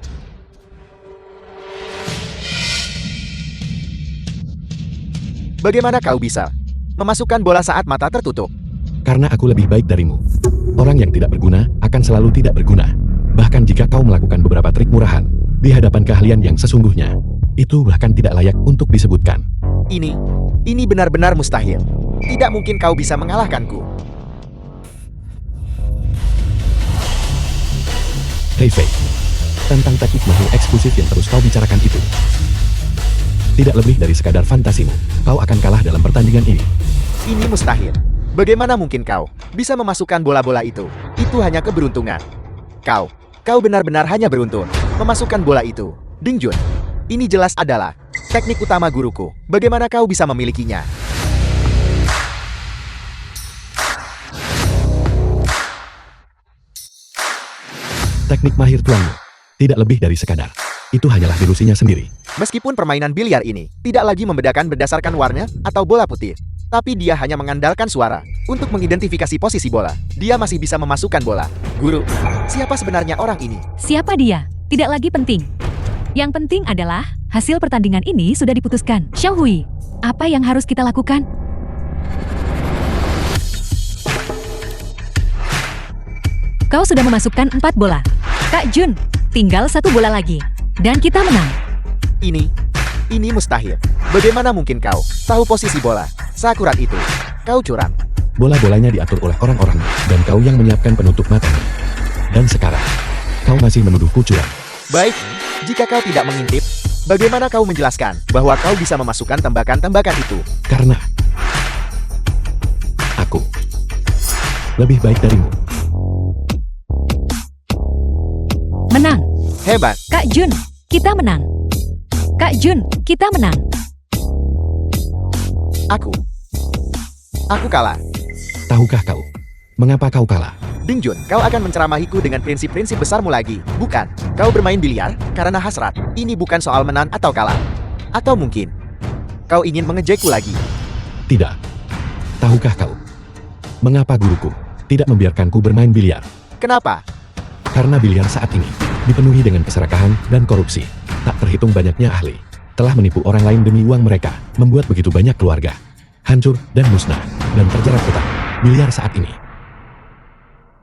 Bagaimana kau bisa memasukkan bola saat mata tertutup? Karena aku lebih baik darimu. Orang yang tidak berguna akan selalu tidak berguna. Bahkan jika kau melakukan beberapa trik murahan di hadapan keahlian yang sesungguhnya, itu bahkan tidak layak untuk disebutkan. Ini benar-benar mustahil. Tidak mungkin kau bisa mengalahkanku. Hei Fei, tentang teknik mahir eksklusif yang terus kau bicarakan itu. Tidak lebih dari sekadar fantasimu, kau akan kalah dalam pertandingan ini. Ini mustahil. Bagaimana mungkin kau bisa memasukkan bola-bola itu? Itu hanya keberuntungan. Kau benar-benar hanya beruntung memasukkan bola itu. Ding Jun, ini jelas adalah teknik utama guruku. Bagaimana kau bisa memilikinya? Teknik mahir tuanmu, tidak lebih dari sekadar. Itu hanyalah delusinya sendiri. Meskipun permainan biliar ini tidak lagi membedakan berdasarkan warna atau bola putih, tapi dia hanya mengandalkan suara untuk mengidentifikasi posisi bola. Dia masih bisa memasukkan bola. Guru, siapa sebenarnya orang ini? Siapa dia? Tidak lagi penting. Yang penting adalah hasil pertandingan ini sudah diputuskan. Xiao Hui, apa yang harus kita lakukan? Kau sudah memasukkan 4 bola. Kak Jun, tinggal 1 bola lagi. Dan kita menang. Ini mustahil. Bagaimana mungkin kau tahu posisi bola seakurat itu? Kau curang. Bola-bolanya diatur oleh orang-orang, dan kau yang menyiapkan penutup matanya. Dan sekarang, kau masih menuduhku curang. Baik, jika kau tidak mengintip, bagaimana kau menjelaskan bahwa kau bisa memasukkan tembakan-tembakan itu? Karena aku lebih baik darimu. Menang. Hebat. Kak Jun, kita menang. Kak Jun, kita menang. Aku kalah. Tahukah kau, mengapa kau kalah? Ding Jun, kau akan menceramahiku dengan prinsip-prinsip besarmu lagi, bukan? Kau bermain biliar karena hasrat. Ini bukan soal menang atau kalah. Atau mungkin kau ingin mengejekku lagi. Tidak. Tahukah kau, mengapa guruku tidak membiarkanku bermain biliar? Kenapa? Karena biliar saat ini dipenuhi dengan keserakahan dan korupsi. Tak terhitung banyaknya ahli telah menipu orang lain demi uang mereka, membuat begitu banyak keluarga hancur dan musnah, dan terjerat utang. Biliar saat ini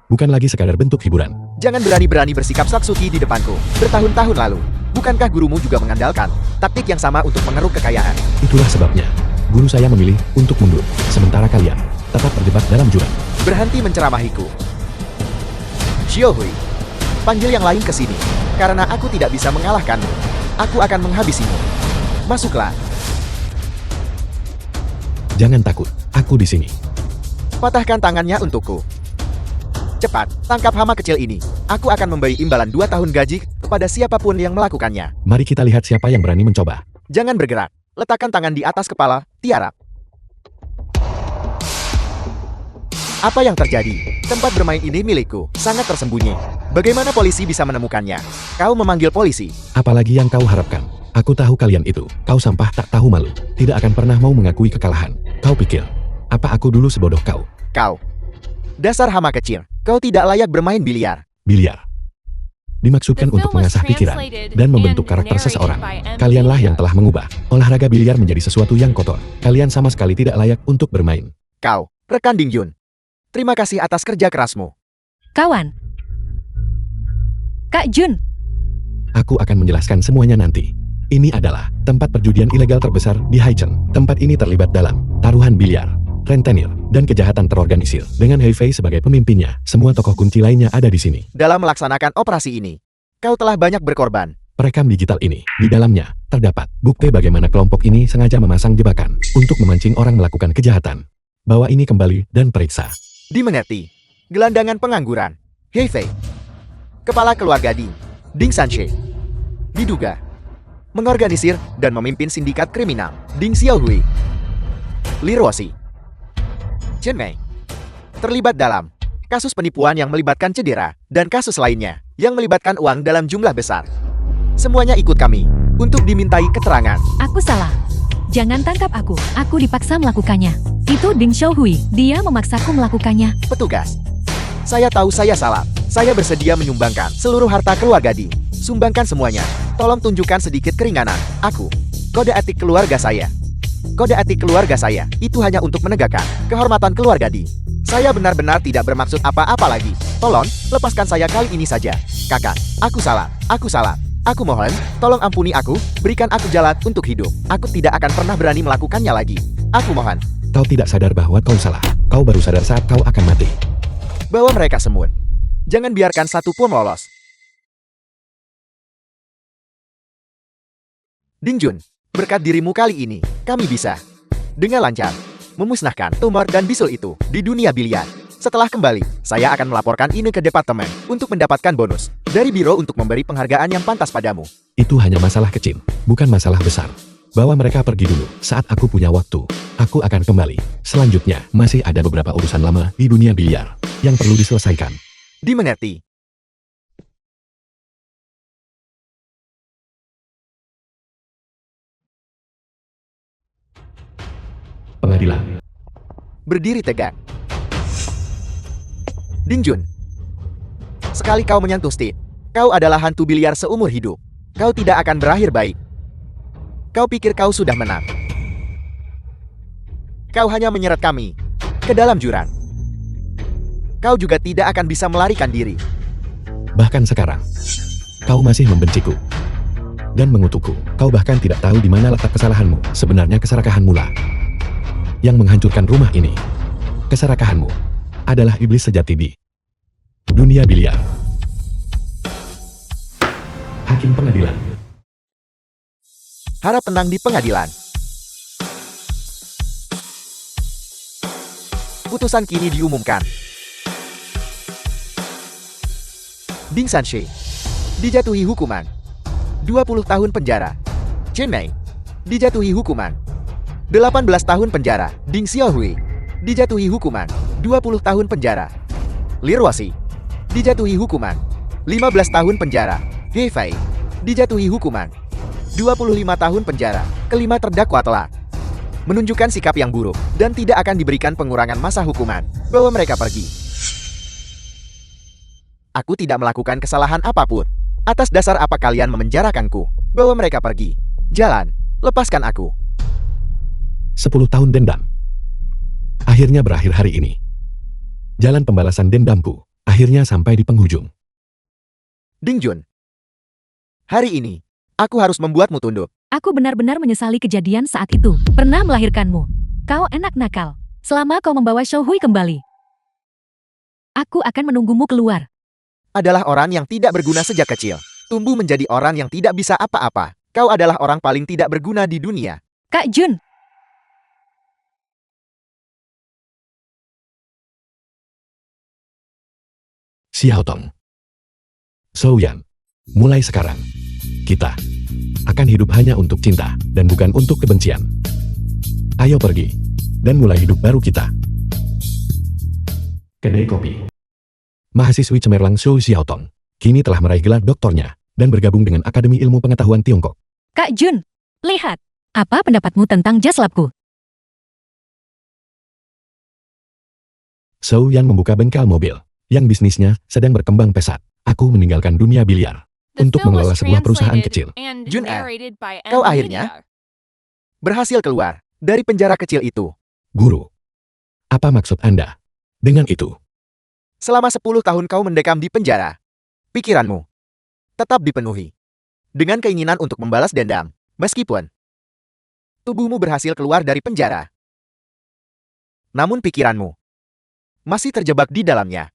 bukan lagi sekadar bentuk hiburan. Jangan berani-berani bersikap saksuki di depanku. Bertahun-tahun lalu, bukankah gurumu juga mengandalkan taktik yang sama untuk mengeruk kekayaan? Itulah sebabnya guru saya memilih untuk mundur, sementara kalian tetap terjebak dalam jurang. Berhenti menceramahiku. Xiao Hui, panggil yang lain ke sini, karena aku tidak bisa mengalahkanmu. Aku akan menghabisimu. Masuklah. Jangan takut, aku di sini. Patahkan tangannya untukku. Cepat, tangkap hama kecil ini. Aku akan memberi imbalan 2 tahun gaji kepada siapapun yang melakukannya. Mari kita lihat siapa yang berani mencoba. Jangan bergerak. Letakkan tangan di atas kepala, tiarap. Apa yang terjadi? Tempat bermain ini milikku, sangat tersembunyi. Bagaimana polisi bisa menemukannya? Kau memanggil polisi. Apalagi yang kau harapkan? Aku tahu kalian itu, kau sampah tak tahu malu. Tidak akan pernah mau mengakui kekalahan. Kau pikir, apa aku dulu sebodoh kau? Kau. Dasar hama kecil. Kau tidak layak bermain biliar. Biliar dimaksudkan untuk mengasah pikiran dan membentuk karakter seseorang. Kalianlah yang telah mengubah olahraga biliar menjadi sesuatu yang kotor. Kalian sama sekali tidak layak untuk bermain. Kau, rekan Ding Jun. Terima kasih atas kerja kerasmu. Kawan. Kak Jun. Aku akan menjelaskan semuanya nanti. Ini adalah tempat perjudian ilegal terbesar di Haicheng. Tempat ini terlibat dalam taruhan biliar, rentenir, dan kejahatan terorganisir. Dengan Hei Fei sebagai pemimpinnya, semua tokoh kunci lainnya ada di sini. Dalam melaksanakan operasi ini, Kau telah banyak berkorban. Perekam digital ini, di dalamnya, terdapat bukti bagaimana kelompok ini sengaja memasang jebakan untuk memancing orang melakukan kejahatan. Bawa ini kembali dan periksa. Dimengerti. Gelandangan pengangguran. Hei Fei. Kepala keluarga Ding Sanche. Diduga mengorganisir dan memimpin sindikat kriminal. Ding Xiaohui. Li Ruoxi. Chen Mei. Terlibat dalam kasus penipuan yang melibatkan cedera dan kasus lainnya yang melibatkan uang dalam jumlah besar. Semuanya ikut kami untuk dimintai keterangan. Aku salah. Jangan tangkap aku. Aku dipaksa melakukannya. Itu Ding Xiaohui. Dia memaksaku melakukannya. Petugas. Saya tahu saya salah. Saya bersedia menyumbangkan seluruh harta keluarga Ding. Sumbangkan semuanya. Tolong tunjukkan sedikit keringanan. Aku. Kode etik keluarga saya. Kode etik keluarga saya itu hanya untuk menegakkan kehormatan keluarga Ding. Saya benar-benar tidak bermaksud apa-apa lagi. Tolong, lepaskan saya kali ini saja. Kakak, aku salah. Aku salah. Aku mohon, tolong ampuni aku, berikan aku jalan untuk hidup. Aku tidak akan pernah berani melakukannya lagi. Aku mohon. Kau tidak sadar bahwa kau salah. Kau baru sadar saat kau akan mati. Bawa mereka semua. Jangan biarkan satu pun lolos. Ding Jun, berkat dirimu kali ini, kami bisa dengan lancar memusnahkan tumor dan bisul itu di dunia biliar. Setelah kembali, saya akan melaporkan ini ke departemen untuk mendapatkan bonus dari biro untuk memberi penghargaan yang pantas padamu. Itu hanya masalah kecil, bukan masalah besar. Bawa mereka pergi dulu, saat aku punya waktu. Aku akan kembali. Selanjutnya, masih ada beberapa urusan lama di dunia biliar yang perlu diselesaikan. Dimengerti. Pengadilan. Berdiri tegak. Ding Jun. Sekali kau menyentuh Steve, kau adalah hantu biliar seumur hidup. Kau tidak akan berakhir baik. Kau pikir kau sudah menang. Kau hanya menyeret kami ke dalam jurang. Kau juga tidak akan bisa melarikan diri. Bahkan sekarang, kau masih membenciku dan mengutukku. Kau bahkan tidak tahu di mana letak kesalahanmu. Sebenarnya keserakahanmu lah yang menghancurkan rumah ini. Keserakahanmu adalah iblis sejati di dunia biliar. Hakim pengadilan. Harap tenang di pengadilan. Putusan kini diumumkan. Ding Sanche dijatuhi hukuman 20 tahun penjara. Chen Mei dijatuhi hukuman 18 tahun penjara. Ding Xiaohui dijatuhi hukuman 20 tahun penjara. Li Ruoxi dijatuhi hukuman 15 tahun penjara. Hei Fei dijatuhi hukuman 25 tahun penjara. Kelima terdakwa telah menunjukkan sikap yang buruk dan tidak akan diberikan pengurangan masa hukuman. Bawa mereka pergi. Aku tidak melakukan kesalahan apapun. Atas dasar apa kalian memenjarakanku? Bawa mereka pergi. Jalan, lepaskan aku. 10 tahun dendam akhirnya berakhir hari ini. Jalan pembalasan dendamku akhirnya sampai di penghujung. Ding Jun, hari ini aku harus membuatmu tunduk. Aku benar-benar menyesali kejadian saat itu. Pernah melahirkanmu. Kau enak nakal. Selama kau membawa Xiaohui kembali, aku akan menunggumu keluar. Adalah orang yang tidak berguna sejak kecil. Tumbuh menjadi orang yang tidak bisa apa-apa. Kau adalah orang paling tidak berguna di dunia. Kak Jun, Xiao Tong, Zhou Yan, mulai sekarang, kita akan hidup hanya untuk cinta dan bukan untuk kebencian. Ayo pergi dan mulai hidup baru kita. Kedai kopi. Mahasiswi cemerlang Zhou Xiaotong kini telah meraih gelar doktornya dan bergabung dengan Akademi Ilmu Pengetahuan Tiongkok. Kak Jun, lihat. Apa pendapatmu tentang jas labku? Zhou Yan membuka bengkel mobil yang bisnisnya sedang berkembang pesat. Aku meninggalkan dunia biliar The untuk film mengelola was sebuah perusahaan translated kecil. and Jun, narrated by kau Ann akhirnya Media. berhasil keluar dari penjara kecil itu. Guru, apa maksud Anda dengan itu? Selama 10 tahun kau mendekam di penjara. Pikiranmu tetap dipenuhi dengan keinginan untuk membalas dendam, meskipun tubuhmu berhasil keluar dari penjara. Namun pikiranmu masih terjebak di dalamnya.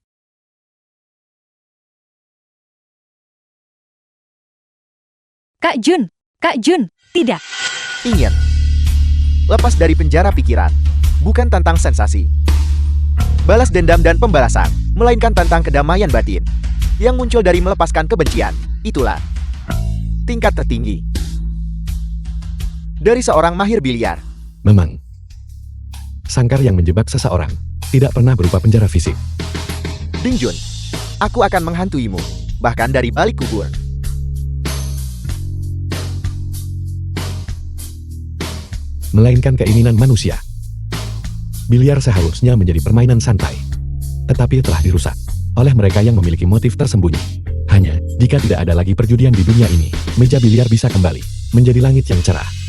Kak Jun, tidak. Ingin lepas dari penjara pikiran, bukan tentang sensasi. Balas dendam dan pembalasan, melainkan tentang kedamaian batin yang muncul dari melepaskan kebencian. Itulah tingkat tertinggi dari seorang mahir biliar. Memang, sangkar yang menjebak seseorang tidak pernah berupa penjara fisik. Ding Jun, aku akan menghantuimu, bahkan dari balik kubur. Melainkan keinginan manusia. Biliar seharusnya menjadi permainan santai, tetapi telah dirusak oleh mereka yang memiliki motif tersembunyi. Hanya jika tidak ada lagi perjudian di dunia ini, meja biliar bisa kembali menjadi langit yang cerah.